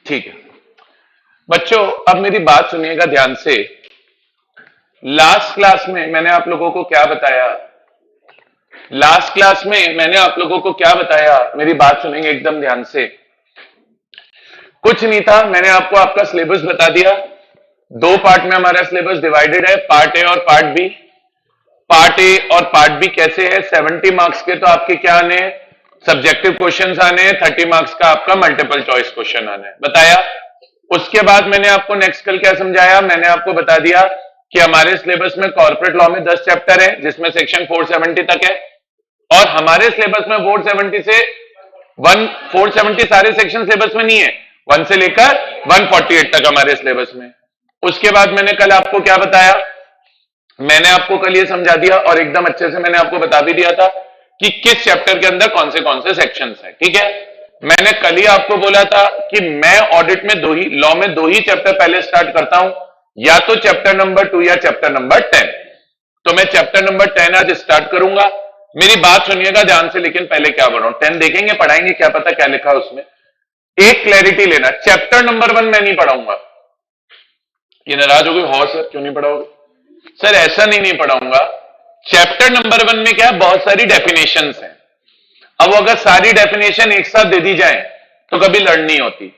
ठीक है बच्चों, अब मेरी बात सुनिएगा ध्यान से। लास्ट क्लास में मैंने आप लोगों को क्या बताया? लास्ट क्लास में मैंने आप लोगों को क्या बताया? मेरी बात सुनेंगे एकदम ध्यान से। कुछ नहीं था, मैंने आपको आपका सिलेबस बता दिया। दो पार्ट में हमारा सिलेबस डिवाइडेड है, पार्ट ए और पार्ट बी। पार्ट ए और पार्ट बी कैसे है? 70 मार्क्स के तो आपके क्या आने हैं? सब्जेक्टिव क्वेश्चंस आने हैं। 30 मार्क्स का आपका मल्टीपल चॉइस क्वेश्चन आना है, बताया। उसके बाद मैंने आपको नेक्स्ट कल क्या समझाया? मैंने आपको बता दिया कि हमारे सिलेबस में कॉर्पोरेट लॉ में 10 चैप्टर है, जिसमें सेक्शन 470 तक है। और हमारे सिलेबस में 470 से 470 सारे सेक्शन सिलेबस में नहीं है, 1 से लेकर 148 तक हमारे सिलेबस में। उसके बाद मैंने कल आपको क्या बताया? मैंने आपको कल ये समझा दिया और एकदम अच्छे से मैंने आपको बता भी दिया था कि किस चैप्टर के अंदर कौन से सेक्शंस हैं। ठीक है, मैंने कल ही आपको बोला था कि मैं ऑडिट में लॉ में दो ही चैप्टर पहले स्टार्ट करता हूं, या तो चैप्टर नंबर 2 या चैप्टर नंबर 10। तो मैं चैप्टर नंबर 10 आज स्टार्ट करूंगा। मेरी बात सुनिएगा ध्यान से, लेकिन पहले क्या बोल रहा हूं, 10 देखेंगे, पढ़ाएंगे, क्या पता क्या लिखा है उसमें। एक क्लैरिटी लेना, चैप्टर नंबर 1 मैं नहीं पढ़ाऊंगा। ये नाराज हो गए, हो सर क्यों नहीं पढ़ाओगे? सर ऐसा नहीं पढ़ाऊंगा। चैप्टर नंबर 1 में क्या है, बहुत सारी डेफिनेशंस हैं। अब अगर सारी डेफिनेशन एक साथ दे दी जाए तो कभी लड़ नहीं होती,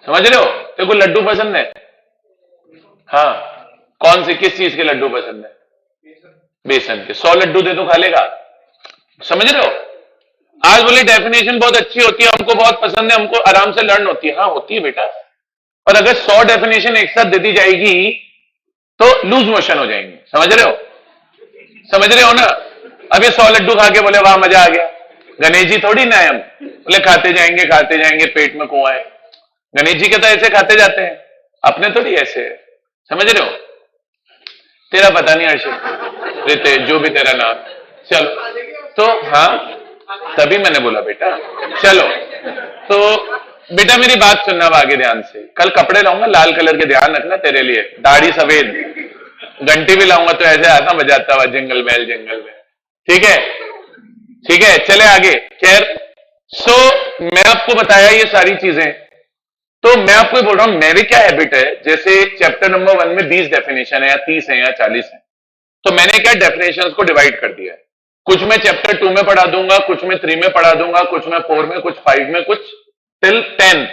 समझ रहे हो? तेरे को लड्डू पसंद है? हाँ, कौन से, किस चीज के लड्डू पसंद है? बेसन के। 100 लड्डू दे तो खा लेगा, समझ रहे हो? आज बोले डेफिनेशन बहुत अच्छी होती है, हमको बहुत पसंद है, हमको आराम से लर्न होती है। हाँ होती है बेटा, पर अगर 100 डेफिनेशन एक साथ दे दी जाएगी तो लूज मोशन हो जाएंगे, समझ रहे हो? समझ रहे हो ना? अब ये 100 लड्डू खा के बोले वाह मजा आ गया। गणेश जी थोड़ी ना है हम, बोले खाते जाएंगे पेट में कुआं है। गणेश जी के तो ऐसे खाते जाते हैं, अपने थोड़ी ऐसे है, समझ रहे हो? तेरा पता नहीं हर्षित, रितेश, जो भी तेरा नाम। चलो तो हाँ, तभी मैंने बोला बेटा। चलो तो बेटा मेरी बात सुनना अब आगे ध्यान से। कल कपड़े लाऊंगा लाल कलर के, ध्यान रखना, तेरे लिए दाढ़ी सफेद, घंटी भी लाऊंगा तो ऐसे आता बजाता हुआ, जिंगल बेल जिंगल बेल। ठीक है, ठीक है, चले आगे। खैर, मैं आपको बताया ये सारी चीजें, तो मैं आपको बोल रहा हूं मेरी क्या हैबिट है, जैसे चैप्टर नंबर 1 में 20 डेफिनेशन है या 30 है या 40 है, तो मैंने क्या डेफिनेशन को डिवाइड कर दिया है। कुछ मैं चैप्टर 2 में पढ़ा दूंगा, कुछ मैं 3 में पढ़ा दूंगा, कुछ मैं 4 में, कुछ 5 में, कुछ टिल 10।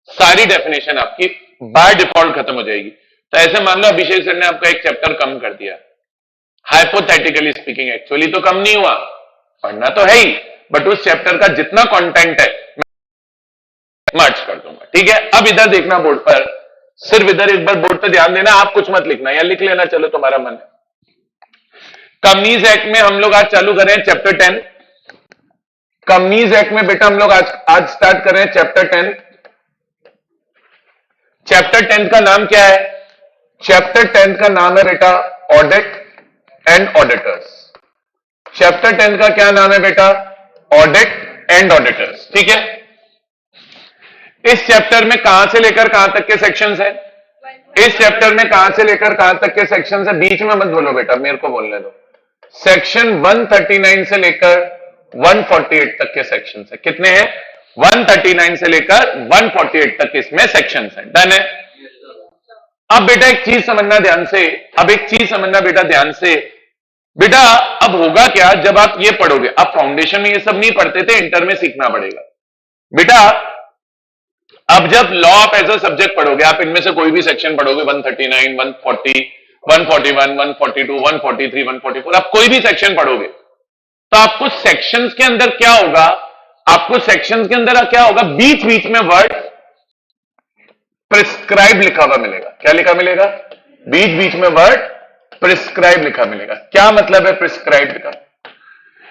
सारी डेफिनेशन आपकी बाय डिफॉल्ट खत्म हो जाएगी। तो ऐसे मान लो अभिषेक सर ने आपका एक चैप्टर कम कर दिया, हाइपोथेटिकली स्पीकिंग, एक्चुअली तो कम नहीं हुआ, पढ़ना तो है ही, बट उस चैप्टर का जितना कंटेंट है मर्ज कर दूंगा। ठीक है, अब इधर देखना बोर्ड पर, सिर्फ इधर एक बार बोर्ड पर ध्यान देना, आप कुछ मत लिखना या लिख लेना, चलो तुम्हारा मन है। कंपनीज एक्ट में हम लोग आज चालू करें चैप्टर 10। कंपनीज एक्ट में बेटा हम लोग आज स्टार्ट कर रहे हैं चैप्टर 10। चैप्टर 10 का नाम क्या है? चैप्टर 10 का नाम है बेटा ऑडिट एंड ऑडिटर्स। चैप्टर 10 का क्या नाम है बेटा? Audit and auditors. ठीक है, इस चैप्टर में कहां से लेकर कहां तक के सेक्शंस हैं? इस चैप्टर में कहां से लेकर कहां तक के सेक्शंस हैं? बीच में मत बोलो बेटा, मेरे को बोलने दो। सेक्शन 139 से लेकर 148 तक के सेक्शंस हैं। कितने हैं? 139 से लेकर 148 तक इसमें सेक्शंस हैं। डन है? अब बेटा एक चीज समझना ध्यान से, बेटा ध्यान से। बेटा अब होगा क्या जब आप ये पढ़ोगे? आप फाउंडेशन में ये सब नहीं पढ़ते थे, इंटर में सीखना पड़ेगा बेटा। अब जब लॉ आप एज अ सब्जेक्ट पढ़ोगे, आप इनमें से कोई भी सेक्शन पढ़ोगे, 139, 140, 141, 142, 143, 144, आप कोई भी सेक्शन पढ़ोगे तो आपको सेक्शंस के अंदर क्या होगा? बीच बीच में वर्ड प्रिस्क्राइब लिखा हुआ मिलेगा। क्या लिखा मिलेगा? बीच बीच में वर्ड प्रिस्क्राइब लिखा मिलेगा। क्या मतलब है प्रिस्क्राइब लिखा?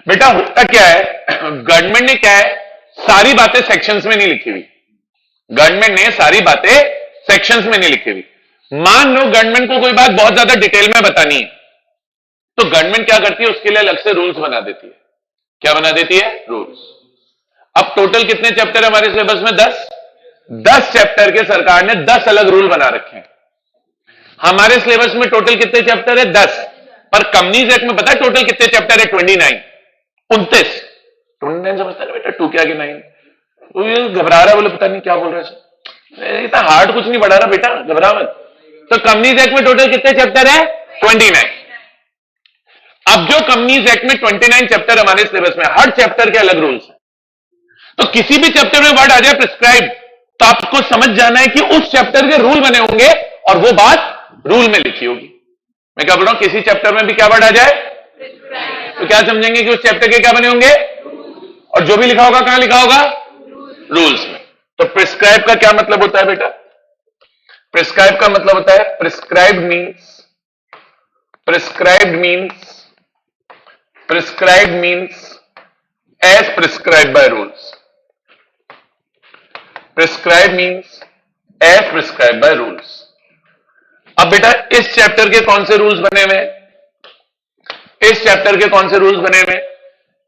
बेटा होता क्या है, गवर्नमेंट ने क्या है, सारी बातें सेक्शंस में नहीं लिखी हुई। गवर्नमेंट ने सारी बातें सेक्शंस में नहीं लिखी हुई। मान लो गवर्नमेंट को कोई बात बहुत ज्यादा डिटेल में बतानी है, तो गवर्नमेंट क्या करती है, उसके लिए अलग से रूल्स बना देती है। क्या बना देती है? रूल्स। अब टोटल कितने चैप्टर है हमारे सिलेबस में? 10 चैप्टर के सरकार ने 10 अलग रूल बना रखे हैं। हमारे सिलेबस में टोटल कितने चैप्टर है? 10। पर कंपनीज एक्ट में पता है टोटल कितने चैप्टर है? 29। 29 समझता है बेटा, 2 के आगे 9। तो ये घबरा रहा है, बोले पता नहीं क्या बोल रहे हैं। इतना हार्ड कुछ नहीं पढ़ा रहा बेटा, घबरा मत। तो कंपनीज एक्ट में टोटल कितने चैप्टर है? 29। अब जो कंपनीज एक्ट में 29 चैप्टर हमारे सिलेबस में, हर चैप्टर के अलग रूल्स हैं। तो किसी भी चैप्टर में वर्ड आ जाए प्रिस्क्राइब, तो आपको समझ जाना है कि उस चैप्टर के रूल बने होंगे और वो बात रूल में लिखी होगी। मैं क्या बोल रहा हूं, किसी चैप्टर में भी क्या वर्ड आ जाए तो क्या समझेंगे कि उस चैप्टर के क्या बने होंगे, और जो भी लिखा होगा कहां लिखा होगा? रूल्स में। तो प्रिस्क्राइब का क्या मतलब होता है बेटा? प्रिस्क्राइब का मतलब होता है, prescribe means as prescribe by rules. Prescribe means as prescribe by rules. अब बेटा इस चैप्टर के कौन से रूल्स बने हुए? इस चैप्टर के कौन से रूल्स बने हुए?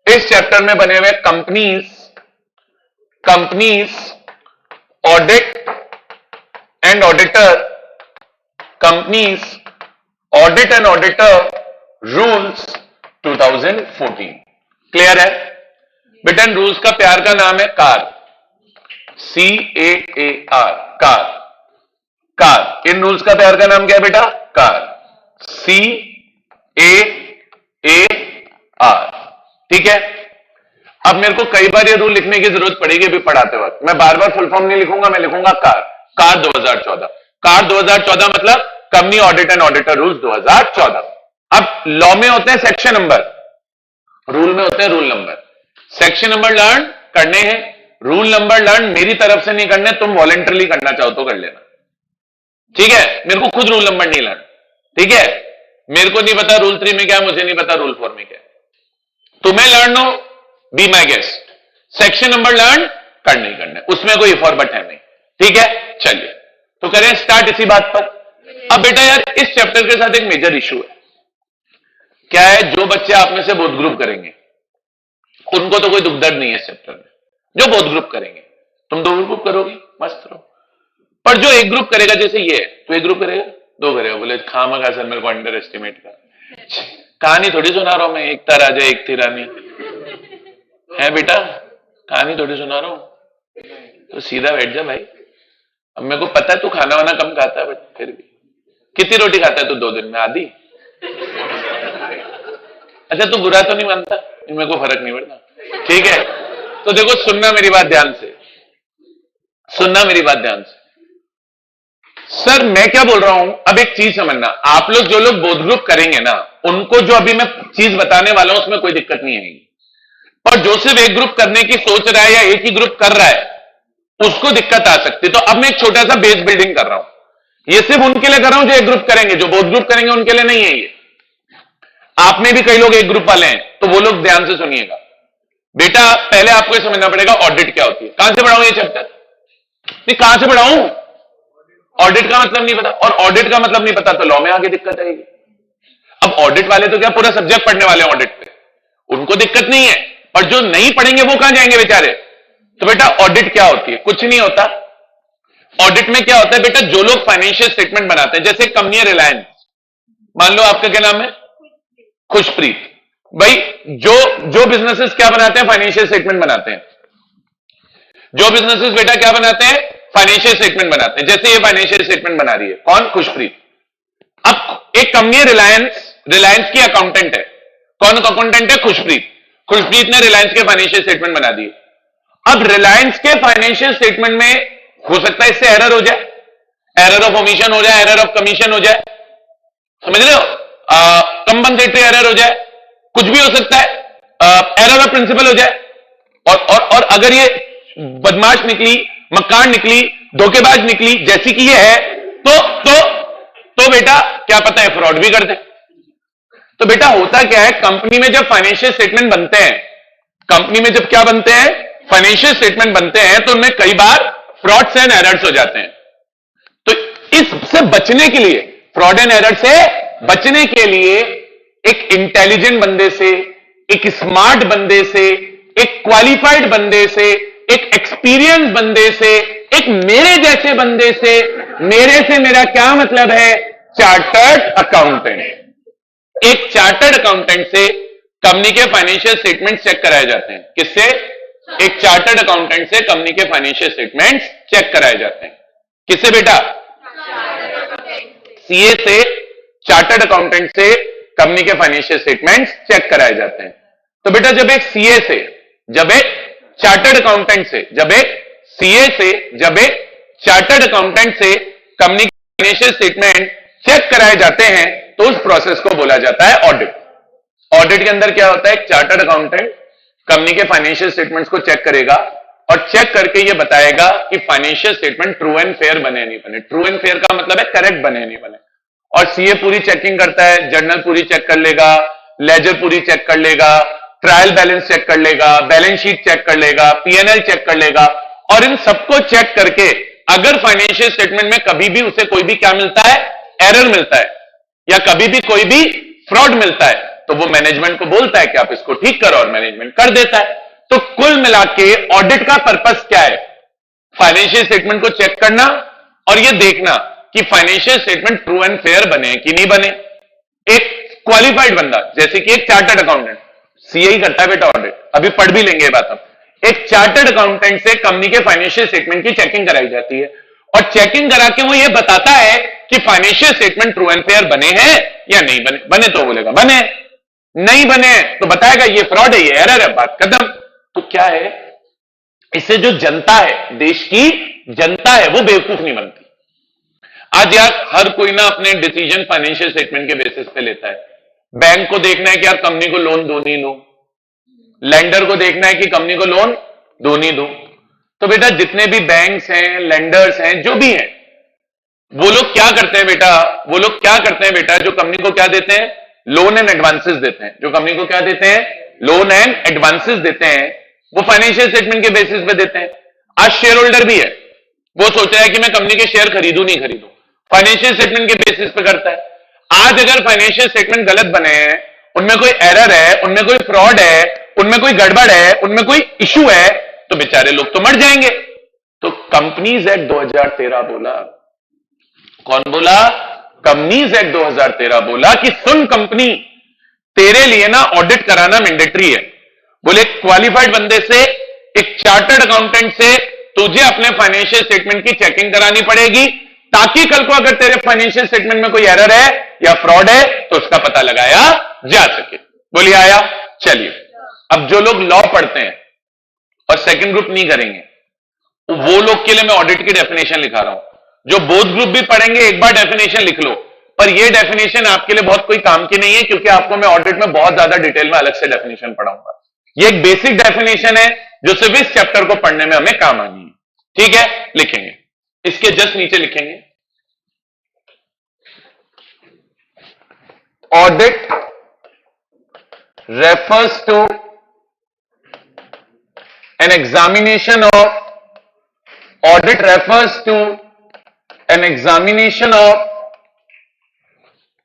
इस चैप्टर में बने हुए companies audit and auditor, companies audit and auditor rules 2014। Clear है बेटा? रूल्स का प्यार का नाम है कार, CAAR, कार। इन रूल्स का प्यार का नाम क्या है बेटा? Car, CAAR। ठीक है। अब मेरे को कई बार ये रूल लिखने की जरूरत पड़ेगी भी पढ़ाते वक्त, मैं बार बार फुल फॉर्म नहीं लिखूंगा, मैं लिखूंगा कार 2014। कार 2014 मतलब company audit and auditor rules 2014। अब लॉ में होते हैं सेक्शन नंबर, रूल में होते हैं rule number. Section number learn करने हैं, रूल नंबर लर्न मेरी तरफ से नहीं करने, तुम वॉलंटरली करना चाहो तो कर लेना। ठीक है, मेरे को खुद रूल नंबर नहीं लर्न। ठीक है, मेरे को नहीं पता रूल 3 में क्या है, मुझे नहीं पता रूल 4 में क्या है। तुम्हें लर्न हो, be my guest. Section number learn करने ही करने, उसमें कोई इफ और बट है नहीं। ठीक है, चलिए तो करें स्टार्ट इसी बात पर। अब बेटा यार इस चैप्टर के साथ एक मेजर इशू है। क्या है? जो बच्चे आप में से बोथ ग्रुप करेंगे उनको तो कोई दुख दर्द नहीं है इस चैप्टर में। जो बोथ ग्रुप करेंगे, तुम 2 ग्रुप करोगी मस्त रहो, पर जो एक ग्रुप करेगा, जैसे ये है तो एक ग्रुप करेगा, 2 करेगा, बोले खामखा सर मेरे को अंडर एस्टिमेट कर। कहानी थोड़ी सुना रहा हूं मैं, एकता राजा एक थी रानी है बेटा, कहानी थोड़ी सुना रहा हूं। तो सीधा बैठ जा भाई। अब मेरे को पता है तू खाना वाना कम खाता है, बट फिर भी कितनी रोटी खाता है तू 2 दिन में? आधी। अच्छा तू बुरा तो नहीं मानता? मेरे को फर्क नहीं पड़ता। ठीक है, तो देखो सुनना मेरी बात ध्यान से, सुनना मेरी बात ध्यान से। सर मैं क्या बोल रहा हूं, अब एक चीज समझना, आप लोग जो लोग बोथ ग्रुप करेंगे ना, उनको जो अभी मैं चीज बताने वाला हूं उसमें कोई दिक्कत नहीं आएगी। और जो सिर्फ एक ग्रुप करने की सोच रहा है या एक ही ग्रुप कर रहा है उसको दिक्कत आ सकती है। तो अब मैं एक छोटा सा बेस बिल्डिंग कर रहा हूं। ये सिर्फ उनके लिए कर रहा हूं जो एक ग्रुप करेंगे, जो बोथ ग्रुप करेंगे उनके लिए नहीं है ये। आप में भी कई लोग एक ग्रुप वाले हैं, तो वो लोग ध्यान से सुनिएगा बेटा। पहले आपको ये समझना पड़ेगा ऑडिट क्या होती है। कहां से पढ़ाऊं ये चैप्टर? नहीं कहां से पढ़ाऊं? ऑडिट का मतलब नहीं पता, और ऑडिट का मतलब नहीं पता तो लॉ में आगे दिक्कत आएगी। अब ऑडिट वाले तो क्या पूरा सब्जेक्ट पढ़ने वाले ऑडिट पे, उनको दिक्कत नहीं है, पर जो नहीं पढ़ेंगे वो कहां जाएंगे बेचारे। तो बेटा ऑडिट क्या होती है? कुछ नहीं होता। ऑडिट में क्या होता है बेटा, जो लोग फाइनेंशियल स्टेटमेंट बनाते हैं, जैसे कंपनी है रिलायंस, मान लो आपका क्या नाम है? खुशप्रीत भाई। जो बिजनेसेस क्या बनाते हैं? फाइनेंशियल स्टेटमेंट बनाते हैं। जो बिजनेसेस बेटा क्या बनाते हैं? फाइनेंशियल स्टेटमेंट बनाते हैं। जैसे ये फाइनेंशियल स्टेटमेंट बना रही है कौन? खुशप्रीत। अब एक कंपनी है रिलायंस की अकाउंटेंट है। कौन अकाउंटेंट है? खुशप्रीत। खुशप्रीत ने रिलायंस के फाइनेंशियल स्टेटमेंट बना दिए। अब रिलायंस के फाइनेंशियल स्टेटमेंट में हो सकता है इससे एरर हो जाए, एरर ऑफ ओमिशन हो जाए, एरर ऑफ कमीशन हो जाए, समझ रहे हो? कंपनसेटरी एरर हो जाए, कुछ भी हो सकता है, एरर ऑफ प्रिंसिपल हो जाए। और अगर ये बदमाश निकली, मक्कार निकली, धोखेबाज निकली, जैसी कि ये है, तो बेटा क्या पता है फ्रॉड भी कर दे। तो बेटा होता क्या है, कंपनी में जब फाइनेंशियल स्टेटमेंट बनते हैं, कंपनी में जब क्या बनते हैं? फाइनेंशियल स्टेटमेंट बनते हैं, तो उनमें कई बार फ्रॉड्स एंड एरर्स हो जाते हैं। तो इससे बचने के लिए, फ्रॉड एंड एरर से बचने के लिए, एक इंटेलिजेंट बंदे से, एक स्मार्ट बंदे से, एक क्वालिफाइड बंदे से, एक एक्सपीरियंस बंदे से, एक मेरे जैसे बंदे से, मेरे से मेरा क्या मतलब है? Chartered accountant. एक चार्टर्ड अकाउंटेंट से कंपनी के फाइनेंशियल स्टेटमेंट चेक कराए जाते हैं। किससे? एक चार्टर्ड अकाउंटेंट से कंपनी के फाइनेंशियल स्टेटमेंट्स चेक कराए जाते हैं। किससे बेटा? सीए से, चार्टर्ड अकाउंटेंट से कंपनी के फाइनेंशियल स्टेटमेंट्स चेक कराए जाते हैं। तो बेटा जब एक सीए से, जब एक चार्टर्ड अकाउंटेंट से, जब एक सीए से, जब एक चार्टर्ड अकाउंटेंट से कंपनी के फाइनेंशियल स्टेटमेंट चेक कराए जाते हैं तो उस प्रोसेस को बोला जाता है ऑडिट। ऑडिट के अंदर क्या होता है? एक चार्टर्ड अकाउंटेंट कंपनी के फाइनेंशियल स्टेटमेंट्स को चेक करेगा और चेक करके ये बताएगा कि financial statement true and fair बने नहीं बने। ट्रू एंड फेयर का मतलब है करेक्ट बने नहीं बने। और सीए पूरी चेकिंग करता है, जर्नल पूरी चेक कर लेगा, लेजर पूरी चेक कर लेगा, ट्रायल बैलेंस चेक कर लेगा, बैलेंस शीट चेक कर लेगा, पीएनएल चेक कर लेगा। और इन सबको चेक करके अगर फाइनेंशियल स्टेटमेंट में कभी भी उसे कोई भी क्या मिलता है? एरर मिलता है या कभी भी कोई भी फ्रॉड मिलता है तो वो मैनेजमेंट को बोलता है कि आप इसको ठीक करो और मैनेजमेंट कर देता है। तो कुल मिला के ऑडिट का पर्पस क्या है? फाइनेंशियल स्टेटमेंट को चेक करना और ये देखना कि financial statement true and fair बने कि नहीं बने। एक क्वालिफाइड बंदा, जैसे कि एक चार्टर्ड अकाउंटेंट, सीए ही करता है बेटा ऑडिट, अभी पढ़ भी लेंगे ये बात हम। एक चार्टर्ड अकाउंटेंट से कंपनी के फाइनेंशियल स्टेटमेंट की चेकिंग कराई जाती है और चेकिंग करा के वो ये बताता है कि financial statement true and fair बने हैं या नहीं बने। बने तो बोलेगा बने, नहीं बने तो बताएगा ये फ्रॉड है, ये एरर है, बात खत्म। तो क्या है, इससे जो जनता है, देश की जनता है, वो बेवकूफ नहीं बनती। आज यार हर कोई ना अपने डिसीजन फाइनेंशियल स्टेटमेंट के बेसिस पे लेता है। बैंक को देखना है कि यार कंपनी को लोन दो नहीं दो, लेंडर को देखना है कि कंपनी को लोन दो नहीं दो। तो बेटा जितने भी बैंक्स हैं, लेंडर्स हैं, जो भी हैं, वो लोग क्या करते हैं बेटा? वो लोग क्या करते हैं बेटा? जो कंपनी को क्या देते हैं? लोन एंड एडवांसेस देते हैं। जो कंपनी को क्या देते हैं? लोन एंड एडवांसेस देते हैं। वो फाइनेंशियल स्टेटमेंट के बेसिस पे देते हैं। आज शेयर होल्डर भी है, वो सोच रहा है कि मैं कंपनी के शेयर खरीदूं नहीं खरीदूं, फाइनेंशियल स्टेटमेंट के बेसिस पे करता है। आज अगर फाइनेंशियल स्टेटमेंट गलत बने हैं, उनमें कोई एरर है, उनमें कोई फ्रॉड है, उनमें कोई गड़बड़ है, उनमें कोई इशू है, तो बेचारे लोग तो मर जाएंगे। तो कंपनीज एक्ट 2013 बोला, कौन बोला? कंपनीज एक्ट 2013 बोला कि सुन कंपनी, तेरे लिए ना ऑडिट कराना मैंडेटरी है। बोले क्वालिफाइड बंदे से, एक चार्टर्ड अकाउंटेंट से तुझे अपने फाइनेंशियल स्टेटमेंट की चेकिंग करानी पड़ेगी, ताकि कल को अगर तेरे फाइनेंशियल स्टेटमेंट में कोई एरर है या फ्रॉड है तो उसका पता लगाया जा सके। बोलिए आया? चलिए, अब जो लोग लॉ पढ़ते हैं और सेकंड ग्रुप नहीं करेंगे, वो लोग के लिए मैं ऑडिट की डेफिनेशन लिखा रहा हूं। जो बोथ ग्रुप भी पढ़ेंगे, एक बार डेफिनेशन लिख लो, पर ये डेफिनेशन आपके लिए बहुत कोई काम की नहीं है, क्योंकि आपको मैं ऑडिट में बहुत ज्यादा डिटेल में अलग से डेफिनेशन पढ़ाऊंगा। ये एक बेसिक डेफिनेशन है जो सिर्फ इस चैप्टर को पढ़ने में हमें काम आनी है। ठीक है, लिखेंगे, इसके जस्ट नीचे लिखेंगे, audit refers to an examination of, audit refers to an examination of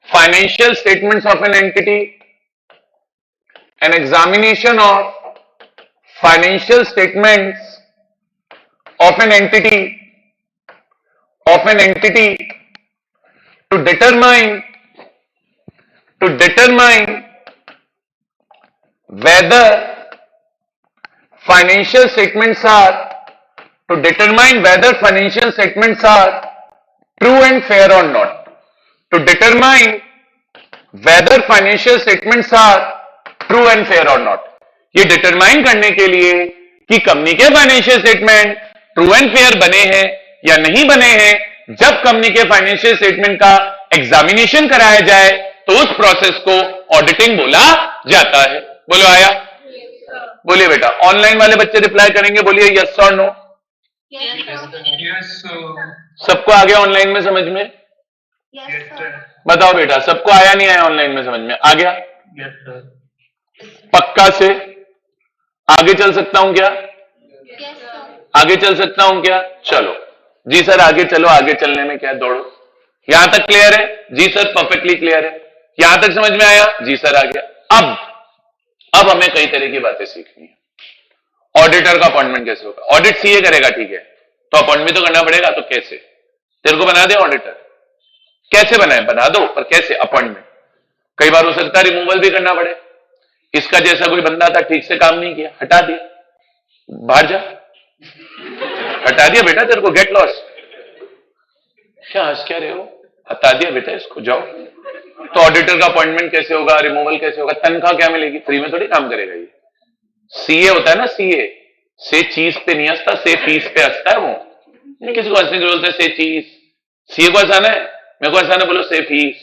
financial statements of an entity, an examination of financial statements of an entity, to determine whether financial statements are true and fair or not. To determine whether financial statements are true and fair or not. ये determine करने के लिए कि company के financial statement true and fair बने हैं या नहीं बने हैं, जब कंपनी के फाइनेंशियल स्टेटमेंट का एग्जामिनेशन कराया जाए तो उस प्रोसेस को ऑडिटिंग बोला जाता है। बोलो आया? बोलिए बेटा, ऑनलाइन वाले बच्चे रिप्लाई करेंगे, बोलिए यस और नो। सबको आ गया ऑनलाइन में समझ में? बताओ बेटा, सबको आया नहीं आया ऑनलाइन में समझ में? आ गया? पक्का से आगे चल सकता हूं क्या? आगे चल सकता हूं क्या? चलो जी सर आगे चलो, आगे चलने में क्या, दौड़ो। यहां तक क्लियर है? जी सर परफेक्टली क्लियर है। यहां तक समझ में आया? जी सर आ गया। अब हमें कई तरह की बातें सीखनी है। ऑडिटर का अपॉइंटमेंट कैसे होगा? ऑडिट सीए करेगा, ठीक है, तो अपॉइंट भी तो करना पड़ेगा। तो कैसे? तेरे को बना दे ऑडिटर, कैसे बनाए? बना दो, पर कैसे? अपॉइंटमेंट। कई बार हो सकता है रिमूवल भी करना पड़े। इसका जैसा कोई बंदा था, ठीक से काम नहीं किया, हटा दिया, बाहर जा, हटा दिया बेटा, तेरे को गेट लॉस। क्या हंस क्या रहे हो? हटा दिया बेटा इसको, जाओ। तो ऑडिटर का अपॉइंटमेंट कैसे होगा, रिमूवल कैसे होगा, तनख्वाह क्या मिलेगी? फ्री में थोड़ी काम करेगा ये। सीए होता है ना, सीए से चीज पे नहीं हंसता, से फीस पे हंसता है वो। नहीं किसी को हंसने की बोलते से चीज, सीए को हंसाना है, मेरे को हंसाना, बोलो से फीस।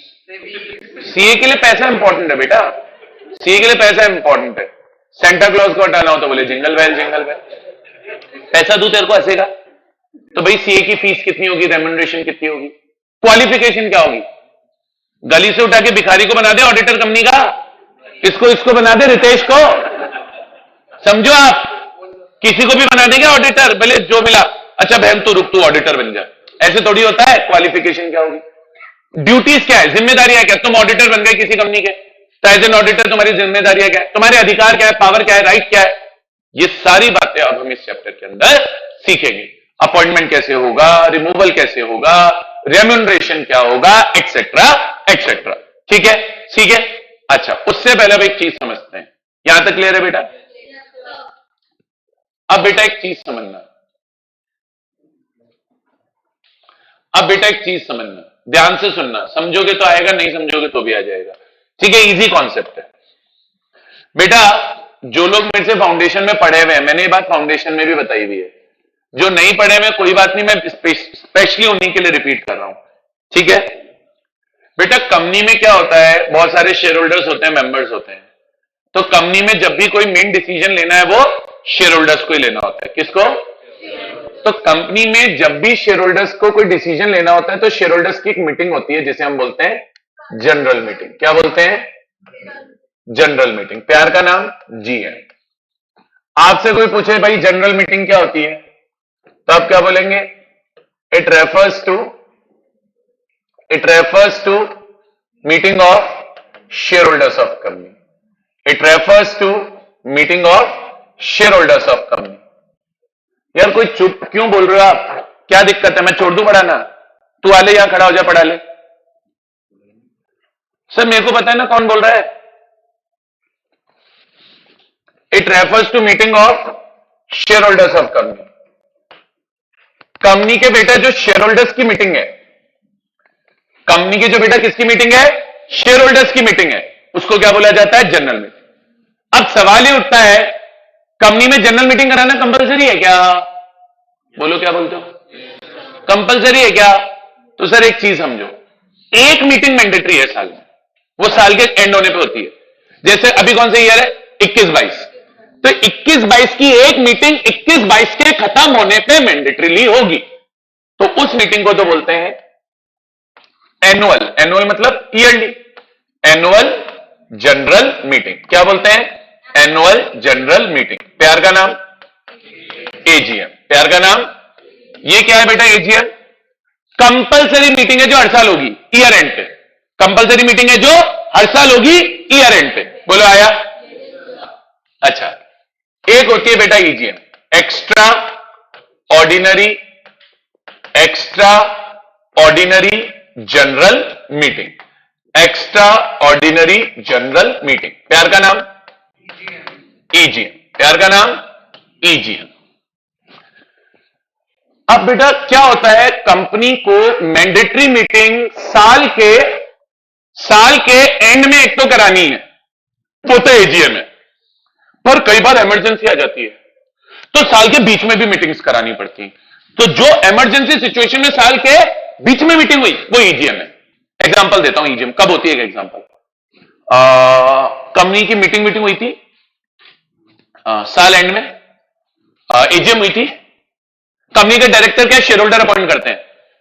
सीए के लिए पैसा इंपॉर्टेंट है बेटा, सीए के लिए पैसा इंपॉर्टेंट है। सेंटा क्लॉज को हटाना हो तो बोले जिंगल बेल जिंगल बेल। पैसा दू तेरे को हंसेगा। तो भाई सीए की फीस कितनी होगी, रेम्यूनरेशन कितनी होगी, क्वालिफिकेशन क्या होगी? गली से उठा के भिखारी को बना दे ऑडिटर कंपनी का, इसको बना दे रितेश को, समझो आप, किसी को भी बना देंगे ऑडिटर, भले जो मिला। अच्छा बहन तू रुक, तू ऑडिटर बन जा, ऐसे थोड़ी होता है। क्वालिफिकेशन क्या होगी, ड्यूटीज क्या है, जिम्मेदारियां क्या? तुम ऑडिटर बन गए किसी कंपनी के, तो एज एन ऑडिटर तुम्हारी जिम्मेदारियां क्या है, तुम्हारे अधिकार क्या है, पावर क्या है, राइट क्या है, ये सारी बातें अब हम इस चैप्टर के अंदर सीखेंगे। अपॉइंटमेंट कैसे होगा, रिमूवल कैसे होगा, रेम्यूनरेशन क्या होगा, एक्सेट्रा एक्सेट्रा। ठीक है, ठीक है। अच्छा उससे पहले अब एक चीज समझते हैं, यहां तक क्लियर है बेटा? अब बेटा एक चीज समझना, अब बेटा एक चीज समझना, ध्यान से सुनना, समझोगे तो आएगा, नहीं समझोगे तो भी आ जाएगा। ठीक है, इजी कॉन्सेप्ट है बेटा। जो लोग मेरे से फाउंडेशन में पढ़े हुए हैं, मैंने ये बात फाउंडेशन में भी बताई हुई है, जो नहीं पढ़े हुए कोई बात नहीं, मैं स्पेशली उन्हीं के लिए रिपीट कर रहा हूं। ठीक है बेटा, कंपनी में क्या होता है, बहुत सारे शेयर होल्डर्स होते हैं, मेंबर्स होते हैं। तो कंपनी में जब भी कोई मेन डिसीजन लेना है वो शेयर होल्डर्स को ही लेना होता है। किसको? तो कंपनी में जब भी शेयर होल्डर्स को कोई डिसीजन लेना होता है तो शेयर होल्डर्स की एक मीटिंग होती है जिसे हम बोलते हैं जनरल मीटिंग। क्या बोलते हैं? जनरल मीटिंग, प्यार का नाम जीएम। आपसे कोई पूछे भाई जनरल मीटिंग क्या होती है, तो आप क्या बोलेंगे? It refers to meeting of share holders of company. It refers to meeting of share holders of company. यार कोई चुप क्यों बोल रहे हो आप, क्या दिक्कत है? मैं छोड़ दूं पढ़ाना? तू आ ले, यहां खड़ा हो जा, पढ़ा ले। सर मेरे को पता है ना कौन बोल रहा है। It refers to meeting of share holders of company. Company के बेटा जो शेयर होल्डर्स की मीटिंग है, कंपनी की जो बेटा किसकी मीटिंग है? शेयर होल्डर्स की मीटिंग है, उसको क्या बोला जाता है? General meeting. अब सवाल ही उठता है, कंपनी में जनरल मीटिंग कराना कंपलसरी है क्या? बोलो क्या बोलते हो, कंपलसरी है क्या? तो सर एक चीज समझो, एक मीटिंग मैंडेटरी है साल में, वो साल के एंड होने पे होती है। जैसे अभी कौन सा ईयर है? 21-22, तो 21-22 की एक मीटिंग 21-22 के खत्म होने पे मैंडेटरीली होगी, तो उस मीटिंग को तो बोलते हैं एनुअल। एनुअल मतलब ईयरली, एनुअल जनरल मीटिंग। क्या बोलते हैं? Annual general meeting. प्यार का नाम एजीएम। प्यार का नाम, ये क्या है बेटा? एजीएम कंपलसरी मीटिंग है जो हर साल होगी ईयर एंड पे। कंपलसरी मीटिंग है जो हर साल होगी ईयर एंड पे। बोलो आया? अच्छा, एक होती है बेटा EGM, extra ordinary general meeting. Extra ordinary general meeting, प्यार का नाम ईजीएम। प्यार का नाम ईजीएम। अब बेटा क्या होता है, कंपनी को मैंडेटरी मीटिंग साल के एंड में एक तो करानी है, वो तो एजीएम है। पर कई बार इमरजेंसी आ जाती है तो साल के बीच में भी मीटिंग्स करानी पड़ती है। तो जो इमरजेंसी सिचुएशन में साल के बीच में मीटिंग हुई वो ईजीएम है। एग्जांपल देता हूं, ईजीएम कब होती है? एग्जांपल, कंपनी की मीटिंग हुई थी साल एंड में, एजीएम हुई थी। कंपनी के डायरेक्टर क्या शेयर होल्डर अपॉइंट करते हैं,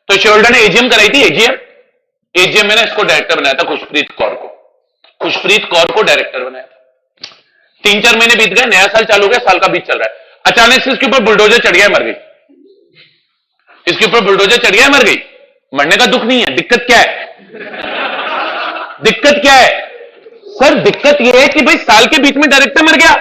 तो शेयर होल्डर ने एजीएम कराई थी। एजीएम में ना इसको डायरेक्टर बनाया था, खुशप्रीत कौर को डायरेक्टर बनाया था। 3-4 महीने बीत गए, नया साल चालू हो गया, साल का बीच चल रहा है, अचानक से इसके ऊपर बुलडोजर चढ़ गया, मर गई। इसके ऊपर बुलडोजर चढ़ गया, मर गई। मरने का दुख नहीं है, दिक्कत क्या है? दिक्कत क्या है सर? दिक्कत यह है कि भाई साल के बीच में डायरेक्टर मर गया,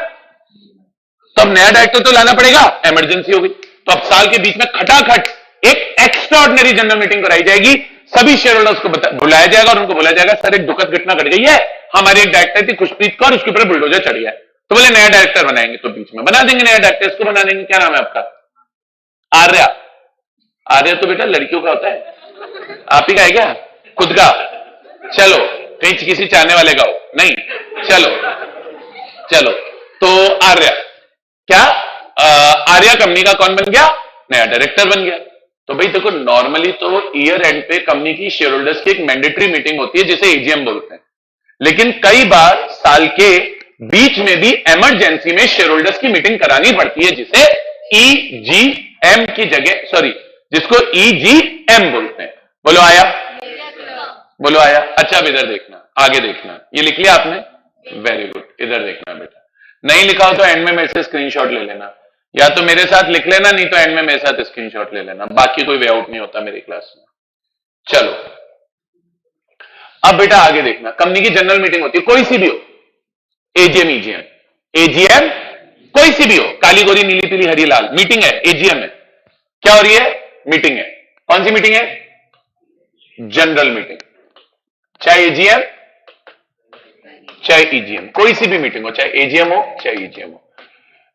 तब नया डायरेक्टर तो लाना पड़ेगा, इमरजेंसी हो गई। तो अब साल के बीच में खटाखट एक एक्स्ट्रा ऑर्डिनरी जनरल मीटिंग कराई जाएगी, सभी शेयर होल्डर्स को बुलाया जाएगा और उनको बोला जाएगा सर एक दुखद घटना घट गई है, हमारी एक डायरेक्टर थी खुशप्रीत कौर, उसके ऊपर बुलडोजर चढ़ गया। तो बोले नया डायरेक्टर बनाएंगे, तो बीच में बना देंगे नया डायरेक्टर, इसको बना देंगे, क्या नाम है आपका? आर्या। आर्या तो बेटा लड़कियों का होता है, आप ही का है क्या खुद का? चलो कहीं किसी चाहने वाले का हो? नहीं, चलो चलो। तो आर्या, क्या आर्या कंपनी का कौन बन गया? नया डायरेक्टर बन गया। तो भाई देखो, नॉर्मली तो ईयर एंड पे कंपनी की शेयर होल्डर्स की एक मैंडेटरी मीटिंग होती है जिसे एजीएम बोलते हैं, लेकिन कई बार साल के बीच में भी इमरजेंसी में शेयर होल्डर्स की मीटिंग करानी पड़ती है जिसे ईजीएम की जगह, सॉरी, जिसको ईजीएम बोलते हैं। बोलो आया? बोलो आया? अच्छा, अब इधर देखना, आगे देखना। ये लिख लिया आपने? Very good. इधर देखना बेटा, नहीं लिखा हो तो एंड में मेरे से स्क्रीनशॉट ले लेना, या तो मेरे साथ लिख लेना, नहीं तो एंड में मेरे साथ स्क्रीनशॉट ले लेना। बाकी कोई वे आउट नहीं होता मेरी क्लास में। चलो अब बेटा आगे देखना, कंपनी की जनरल मीटिंग होती है, कोई सी भी हो, एजीएम, ईजीएम, एजीएम कोई सी भी हो, काली गोरी नीली पीली हरी लाल, मीटिंग है, एजीएम है। क्या हो रही है? मीटिंग है। कौन सी मीटिंग है? General meeting. चाहे एजीएम चाहे ईजीएम, कोई सी भी मीटिंग हो, चाहे एजीएम हो चाहे ईजीएम हो।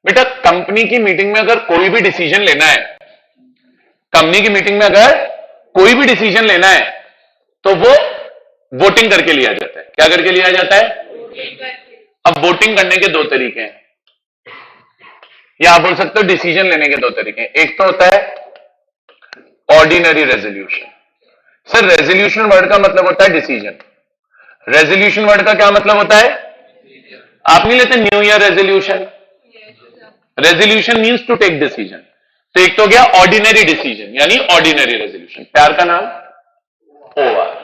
बेटा कंपनी की मीटिंग में अगर कोई भी डिसीजन लेना है, कंपनी की मीटिंग में अगर कोई भी डिसीजन लेना है तो वो वोटिंग करके लिया जाता है। क्या करके लिया जाता है? अब वोटिंग करने के दो तरीके हैं, या आप बोल सकते हो डिसीजन लेने के दो तरीके हैं। एक तो होता है ordinary resolution. Sir resolution word का मतलब होता है डिसीजन। रेजोल्यूशन वर्ड का क्या मतलब होता है? आप नहीं लेते new year resolution? Resolution means to take decision. तो एक तो हो गया ऑर्डिनरी डिसीजन, यानी ऑर्डिनरी रेजोल्यूशन। प्यार का नाम ओआर।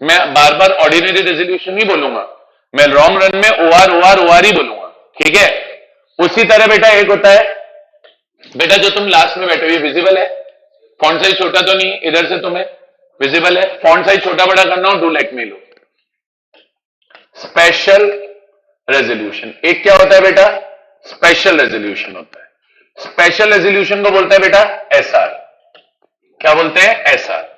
मैं बार बार ऑर्डिनरी रेजोल्यूशन नहीं बोलूंगा, मैं लॉन्ग रन में ओआर ओआर ओआर ही बोलूंगा, ठीक है? उसी तरह बेटा एक होता है, बेटा जो तुम लास्ट में बैठे हुए विजिबल है, फॉन्ट साइज छोटा तो नहीं, इधर से तुम्हें विजिबल है, फॉन्ट साइज छोटा बड़ा करना हो, do let me know. Special resolution. एक क्या होता है बेटा? स्पेशल रेजोल्यूशन होता है। स्पेशल रेजोल्यूशन को बोलते हैं बेटा एसआर। क्या बोलते हैं? एसआर।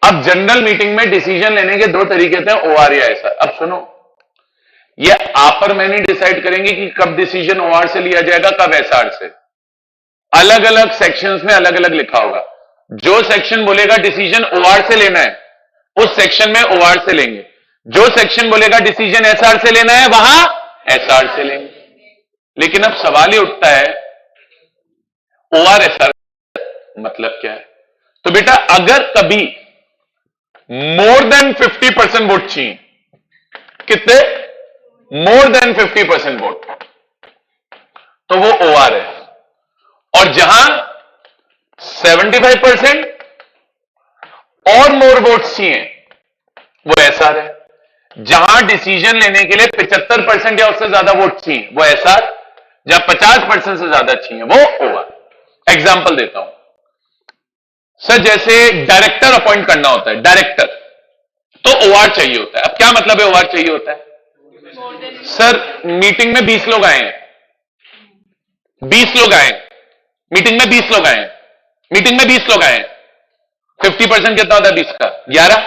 अब जनरल मीटिंग में डिसीजन लेने के दो तरीके होते हैं, ओआर या एसआर। अब सुनो, ये आप और मैं नहीं डिसाइड करेंगे कि कब डिसीजन ओआर से लिया जाएगा, कब एसआर से। अलग अलग सेक्शंस में अलग अलग लिखा होगा। जो सेक्शन बोलेगा डिसीजन ओआर से लेना है, उस सेक्शन में ओआर से लेंगे। जो सेक्शन बोलेगा डिसीजन एसआर से लेना है, वहां एसआर से लेंगे। लेकिन अब सवाल ही उठता है, ओआर एसआर मतलब क्या है? तो बेटा अगर कभी मोर देन 50% वोट चाहिए, कितने? मोर देन 50% वोट, तो वो ओआर है। और जहां 75% और मोर वोट्स चाहिए, वो एसआर है। जहां डिसीजन लेने के लिए 75% या उससे ज्यादा वोट चाहिए, वो एसआर। जहां 50% से ज्यादा चाहिए, वो ओआर। एग्जाम्पल देता हूं सर, जैसे डायरेक्टर अपॉइंट करना होता है, डायरेक्टर, तो ओआर चाहिए होता है। अब क्या मतलब है ओआर चाहिए होता है? सर मीटिंग में 20 लोग आए हैं, 20 लोग आए, मीटिंग में 20 लोग आए, मीटिंग में 20 लोग आए, 50% कितना होता है 20 का? 11।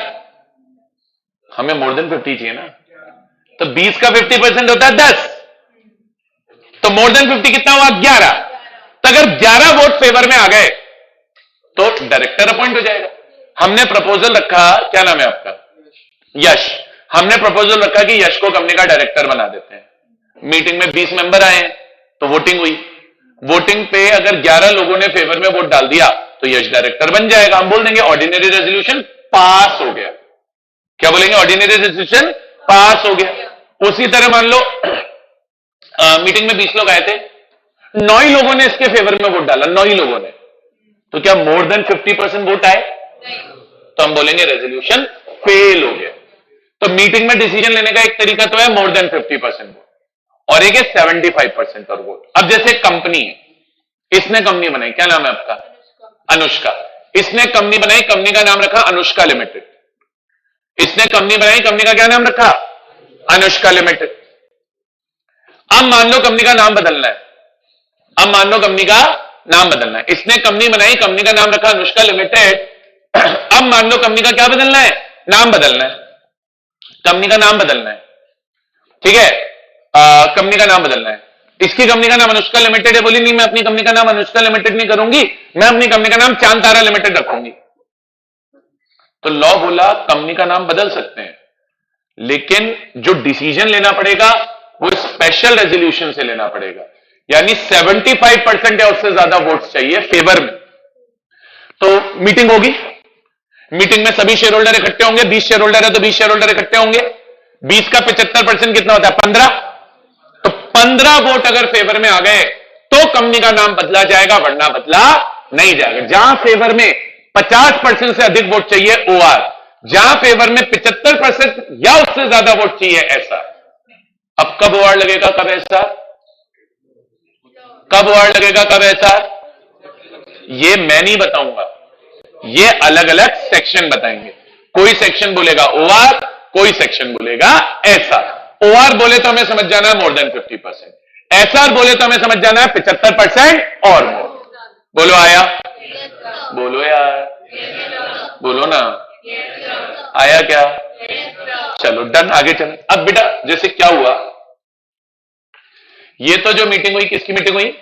हमें मोर देन 50 चाहिए ना, तो 20 का 50% होता है 10, तो मोर देन 50 कितना हुआ? 11। तो अगर 11 वोट फेवर में आ गए तो डायरेक्टर अपॉइंट हो जाएगा। हमने प्रपोजल रखा, क्या नाम है आपका? यश। हमने प्रपोजल रखा कि यश को कंपनी का डायरेक्टर बना देते हैं। मीटिंग में 20 मेंबर आए तो वोटिंग हुई, वोटिंग पे अगर 11 लोगों ने फेवर में वोट डाल दिया तो यश डायरेक्टर बन जाएगा। हम बोल देंगे ऑर्डिनरी रेजोल्यूशन पास हो गया। क्या बोलेंगे? ऑर्डिनरी रेजोल्यूशन पास हो गया। उसी तरह मान लो मीटिंग में 20 लोग आए थे, 9 ही लोगों ने इसके फेवर में वोट डाला, 9 ही लोगों ने, तो क्या मोर देन 50% वोट आए? तो हम बोलेंगे रेजोल्यूशन फेल हो गया। तो मीटिंग में डिसीजन लेने का एक तरीका तो है मोर देन 50% वोट, और एक है 75% और वोट। अब जैसे कंपनी है, इसने कंपनी बनाई, क्या नाम है आपका? अनुष्का। इसने कंपनी बनाई, कंपनी का नाम रखा अनुष्का लिमिटेड। इसने कंपनी बनाई, कंपनी का क्या नाम रखा? अनुष्का लिमिटेड। अब मान लो कंपनी का नाम बदलना है, अब मान लो कंपनी का नाम बदलना है। इसने कंपनी बनाई, कंपनी का नाम रखा अनुष्का लिमिटेड। अब मान लो कंपनी का क्या बदलना है? नाम बदलना है, कंपनी का नाम बदलना है, ठीक है? कंपनी का नाम बदलना है। इसकी कंपनी का नाम अनुष्का लिमिटेड है, बोली नहीं मैं अपनी कंपनी का नाम अनुष्का लिमिटेड नहीं करूंगी, मैं अपनी कंपनी का नाम चांद तारा लिमिटेड रखूंगी। तो लॉ बोला कंपनी का नाम बदल सकते हैं, लेकिन जो डिसीजन लेना पड़ेगा वो स्पेशल रेजोल्यूशन से लेना पड़ेगा, यानी 75% या उससे ज्यादा वोट्स चाहिए फेवर में। तो मीटिंग होगी, मीटिंग में सभी शेयर होल्डर इकट्ठे होंगे, 20 शेयर होल्डर है तो 20 शेयर होल्डर इकट्ठे होंगे, 20 का 75% कितना होता है 15, तो 15 वोट अगर फेवर में आ गए तो कंपनी का नाम बदला जाएगा, वरना बदला नहीं जाएगा। जहां फेवर में 50% से अधिक वोट चाहिए ओआर, जहां फेवर में 75% या उससे ज्यादा वोट चाहिए ऐसा। अब कब ओआर लगेगा, कब ऐसा, कब ओआर लगेगा, कब ऐसा, ये मैं नहीं बताऊंगा, ये अलग अलग सेक्शन बताएंगे। कोई सेक्शन बोलेगा ओआर, कोई सेक्शन बोलेगा ऐसा। ओआर बोले तो हमें समझ जाना है मोर देन 50%, एसआर बोले तो हमें समझ जाना है 75% और मोर। बोलो आया, बोलो यार, बोलो ना, आया क्या? चलो डन, आगे चलें। अब बेटा जैसे क्या हुआ, ये तो जो मीटिंग हुई किसकी मीटिंग हुई?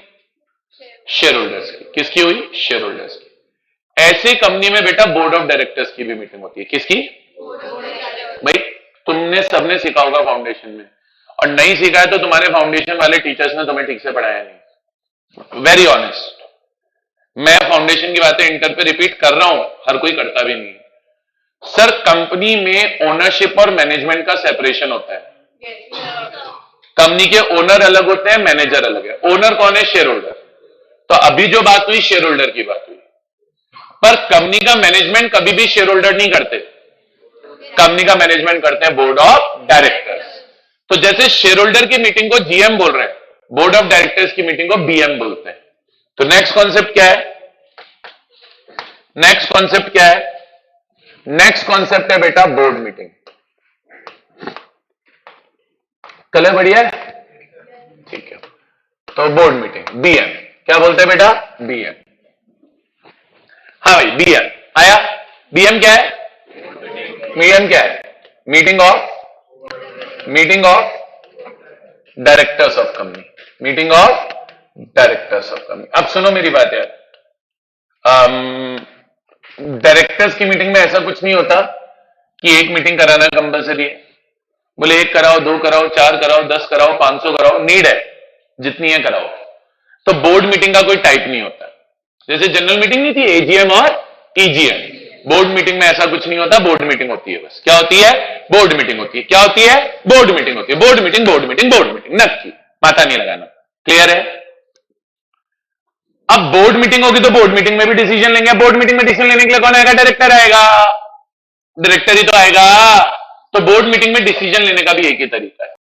शेयर होल्डर्स की। किसकी हुई? शेयर होल्डर्स की। ऐसी कंपनी में बेटा बोर्ड ऑफ डायरेक्टर्स की भी मीटिंग होती है। किसकी? भाई तुमने सबने सीखा होगा फाउंडेशन में, और नहीं सीखा है तो तुम्हारे फाउंडेशन वाले टीचर्स ने तुम्हें ठीक से पढ़ाया नहीं। वेरी ऑनेस्ट, मैं फाउंडेशन की बातें इंटर पे रिपीट कर रहा हूं, हर कोई करता भी नहीं। सर कंपनी में ओनरशिप और मैनेजमेंट का सेपरेशन होता है। कंपनी के ओनर अलग होते हैं, मैनेजर अलग है। ओनर कौन है? Share holder. तो अभी जो बात हुई शेयर होल्डर की बात हुई, पर कंपनी का मैनेजमेंट कभी भी शेयर होल्डर नहीं करते, कंपनी का मैनेजमेंट करते हैं बोर्ड ऑफ डायरेक्टर्स। तो जैसे शेयर होल्डर की मीटिंग को जीएम बोल रहे हैं, बोर्ड ऑफ डायरेक्टर्स की मीटिंग को बीएम बोलते हैं। तो नेक्स्ट कॉन्सेप्ट क्या है? नेक्स्ट कॉन्सेप्ट क्या है? नेक्स्ट कॉन्सेप्ट है बेटा बोर्ड मीटिंग। कलर बढ़िया है, ठीक है। तो बोर्ड मीटिंग बीएम, क्या बोलते हैं बेटा? बीएम। हाँ भाई बीएम आया। बीएम क्या है? बीएम क्या है? Meeting of directors of company, meeting of directors of company. अब सुनो मेरी बात यार, डायरेक्टर्स की मीटिंग में ऐसा कुछ नहीं होता कि एक मीटिंग कराना कंपलसरी है। बोले एक कराओ, दो कराओ, चार कराओ, 10 कराओ, 500 कराओ, नीड है जितनी है कराओ। तो बोर्ड मीटिंग का कोई टाइप नहीं होता। जैसे जनरल मीटिंग नहीं थी, एजीएम और ईजीएम, बोर्ड मीटिंग में ऐसा कुछ नहीं होता। बोर्ड मीटिंग होती है, बस क्या होती है? बोर्ड मीटिंग होती है। क्या होती है? बोर्ड मीटिंग होती है। Board meeting, board meeting, board meeting, नक्की, माथा नहीं लगाना। क्लियर है? अब बोर्ड मीटिंग होगी तो बोर्ड मीटिंग में भी डिसीजन लेंगे। बोर्ड मीटिंग में डिसीजन लेने के लिए कौन आएगा? डायरेक्टर आएगा, डायरेक्टर ही तो आएगा। तो बोर्ड मीटिंग में डिसीजन लेने का भी एक ही तरीका है,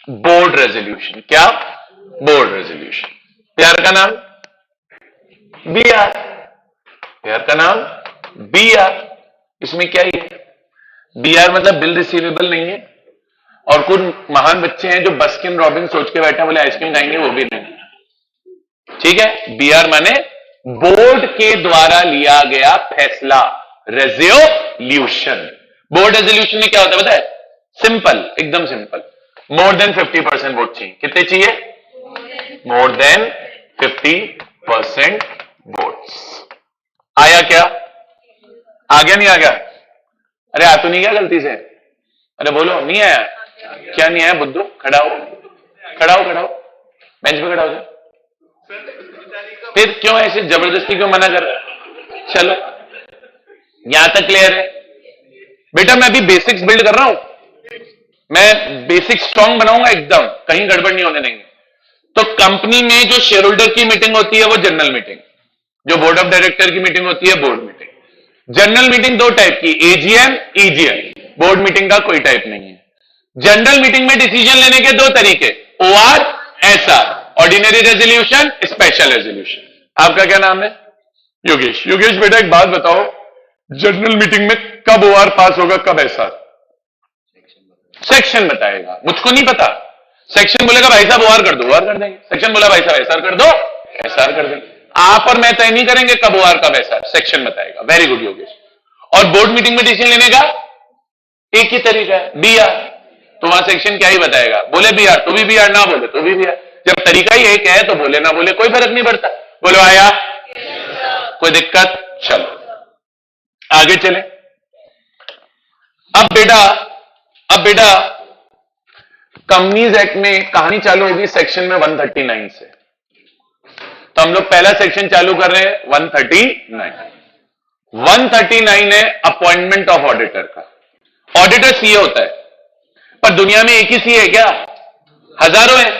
बोर्ड रेजोल्यूशन। क्या? Board resolution. प्यार का नाम बीआर, प्यार का नाम बीआर। इसमें क्या है? बीआर मतलब बिल रिसीवेबल नहीं है, और कुछ महान बच्चे हैं जो बस्किन रॉबिन सोच के बैठे बोले आइसक्रीम खाएंगे, वो भी नहीं। ठीक है, बीआर माने बोर्ड के द्वारा लिया गया फैसला, रेजोल्यूशन। बोर्ड रेजोल्यूशन में क्या होता है पता है? सिंपल, एकदम सिंपल, मोर देन 50% वोट चाहिए। कितने चाहिए? More than 50% votes. आया क्या? आ गया नहीं आ गया? अरे आ तो नहीं गया गलती से? अरे बोलो नहीं आया? क्या नहीं आया बुद्धू? खड़ा हो, खड़ा हो, खड़ा हो, बेंच पे खड़ा हो जाओ। फिर क्यों ऐसे जबरदस्ती क्यों मना कर रहा है? चलो यहां तक क्लियर है बेटा। मैं अभी बेसिक्स बिल्ड कर रहा हूं, मैं बेसिक स्ट्रांग बनाऊंगा एकदम, कहीं गड़बड़ नहीं होने देंगे। तो कंपनी में जो शेयर होल्डर की मीटिंग होती है वो जनरल मीटिंग, जो बोर्ड ऑफ डायरेक्टर की मीटिंग होती है बोर्ड मीटिंग। जनरल मीटिंग दो टाइप की, एजीएम, ईजीएम। बोर्ड मीटिंग का कोई टाइप नहीं है। जनरल मीटिंग में डिसीजन लेने के दो तरीके, OR, SR, ordinary resolution, special resolution. आपका क्या नाम है? योगेश। योगेश बेटा एक बात बताओ, जनरल मीटिंग में कब ओआर पास होगा, कब एसआर? सेक्शन बताएगा, मुझको नहीं पता। सेक्शन बोलेगा भाई साहब ओआर कर दो, ओआर कर देंगे। सेक्शन बोला भाई साहब एसआर कर दो, एसआर कर देंगे। आप और मैं तय नहीं करेंगे कब ओआर कब एसआर, सेक्शन बताएगा। Very good Yogesh. और बोर्ड मीटिंग में डिसीजन लेने का एक ही तरीका है, बीआर। तो वहां सेक्शन क्या ही बताएगा, बोले बीआर तो भी बीआर, ना बोले तो भी बीआर। जब तरीका ही एक है तो बोले ना बोले कोई फर्क नहीं पड़ता। बोलो आया? कोई दिक्कत? चलो आगे चले। अब बेटा कंपनीज एक्ट में कहानी चालू होगी सेक्शन में 139 से। तो हम लोग पहला सेक्शन चालू कर रहे हैं 139। 139 है अपॉइंटमेंट ऑफ ऑडिटर का। ऑडिटर सीए होता है, पर दुनिया में एक ही सीए है क्या? हजारों है।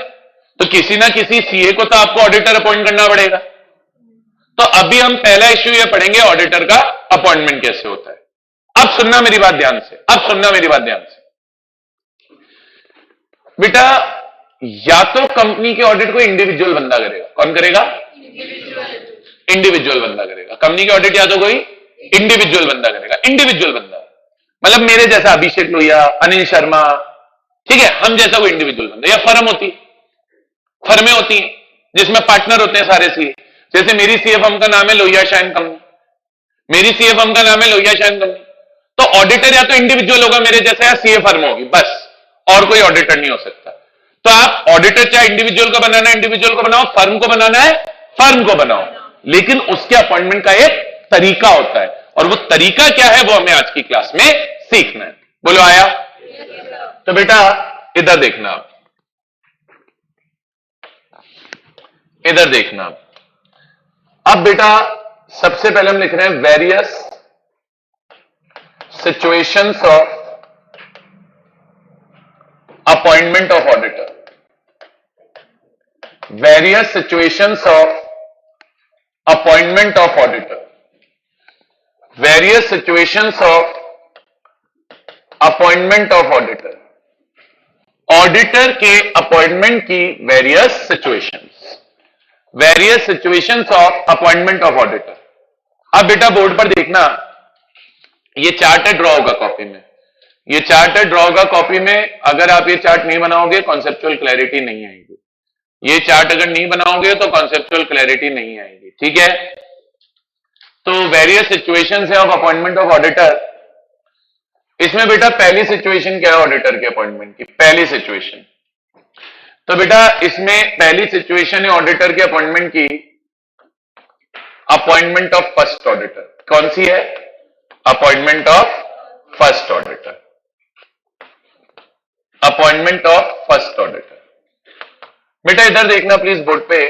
तो किसी ना किसी सीए को तो आपको ऑडिटर अपॉइंट करना पड़ेगा। तो अभी हम पहला इश्यू ये पढ़ेंगे ऑडिटर का अपॉइंटमेंट कैसे होता है। अब सुनना मेरी बात ध्यान से, अब सुनना मेरी बात ध्यान से। बेटा या तो कंपनी के ऑडिट को इंडिविजुअल बंदा करेगा। कौन करेगा? इंडिविजुअल बंदा करेगा। कंपनी के ऑडिट या तो कोई इंडिविजुअल बंदा करेगा। इंडिविजुअल बंदा मतलब मेरे जैसा अभिषेक लोहिया, अनिल शर्मा, ठीक है, हम जैसा कोई इंडिविजुअल बंदा। या फर्म होती, फर्में होती हैं जिसमें पार्टनर होते हैं सारे सीए। जैसे मेरी सीए फर्म का नाम है लोहिया शाइन कंपनी, मेरी सीए फर्म का नाम है लोहिया शाइन कंपनी। तो ऑडिटर या तो इंडिविजुअल होगा मेरे जैसा, या सीए फर्म होगी, बस, और कोई ऑडिटर नहीं हो सकता। तो आप ऑडिटर चाहे इंडिविजुअल को बनाना है इंडिविजुअल को बनाओ, फर्म को बनाना है फर्म को बनाओ, लेकिन उसके अपॉइंटमेंट का एक तरीका होता है। और वो तरीका क्या है वो हमें आज की क्लास में सीखना है। बोलो आया? तो बेटा इधर देखना, आप इधर देखना। अब बेटा सबसे पहले हम लिख रहे हैं various situations of appointment of auditor. Various situations of appointment of auditor. Various situations of appointment of auditor. Auditor के अपॉइंटमेंट की various situations. Various situations of appointment of auditor. अब बेटा बोर्ड पर देखना, ये चार्ट है, ड्रॉ होगा copy में। ये चार्ट है, ड्रॉ होगा कॉपी में। अगर आप ये चार्ट नहीं बनाओगे कॉन्सेप्चुअल क्लैरिटी नहीं आएगी। ये चार्ट अगर नहीं बनाओगे तो कॉन्सेप्चुअल क्लैरिटी नहीं आएगी, ठीक है? तो वेरियस सिचुएशंस है ऑफ अपॉइंटमेंट ऑफ ऑडिटर। इसमें बेटा पहली सिचुएशन क्या है ऑडिटर के अपॉइंटमेंट की? पहली सिचुएशन, तो बेटा इसमें पहली सिचुएशन है ऑडिटर के अपॉइंटमेंट की, अपॉइंटमेंट ऑफ फर्स्ट ऑडिटर। कौन सी है? Appointment of first auditor. Appointment of first auditor. बेटा इधर देखना प्लीज बोर्ड पे।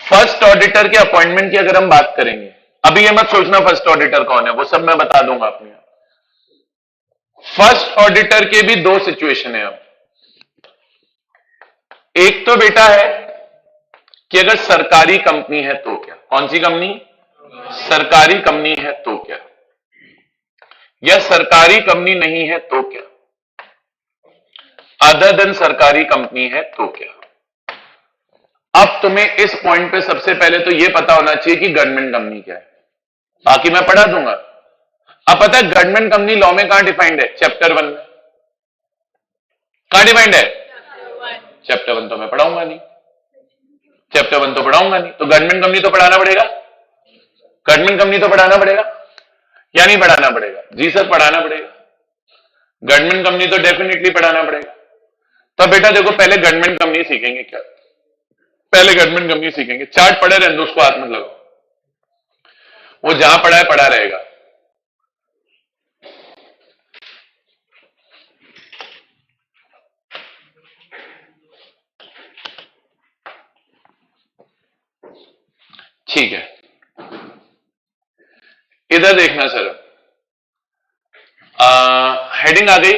फर्स्ट ऑडिटर के अपॉइंटमेंट की अगर हम बात करेंगे, अभी ये मत सोचना फर्स्ट ऑडिटर कौन है, वो सब मैं बता दूंगा अपने। फर्स्ट ऑडिटर के भी दो सिचुएशन है। अब एक तो बेटा है कि अगर सरकारी कंपनी है तो क्या? कौन सी कंपनी? सरकारी कंपनी है तो क्या? या सरकारी कंपनी नहीं है तो क्या? अदर देन सरकारी कंपनी है तो क्या? अब तुम्हें इस पॉइंट पे सबसे पहले तो यह पता होना चाहिए कि गवर्नमेंट कंपनी क्या है, बाकी मैं पढ़ा दूंगा। अब पता है गवर्नमेंट कंपनी लॉ में कहां डिफाइंड है? चैप्टर 1 में। कहां डिफाइंड है? चैप्टर 1 तो मैं पढ़ाऊंगा नहीं, चैप्टर 1 तो पढ़ाऊंगा नहीं, तो गवर्नमेंट कंपनी तो पढ़ाना पड़ेगा। गवर्नमेंट कंपनी तो पढ़ाना पड़ेगा या नहीं पढ़ाना पड़ेगा? जी सर पढ़ाना पड़ेगा। गवर्नमेंट कंपनी तो डेफिनेटली पढ़ाना पड़ेगा। तो बेटा देखो पहले गवर्नमेंट कंपनी सीखेंगे क्या? पहले गवर्नमेंट कंपनी सीखेंगे। चार्ट पढ़े रहने दो, उसको हाथ मत लगाओ, वो जहां पढ़ा है पढ़ा रहेगा। ठीक है, इधर देखना सर। हेडिंग आ गई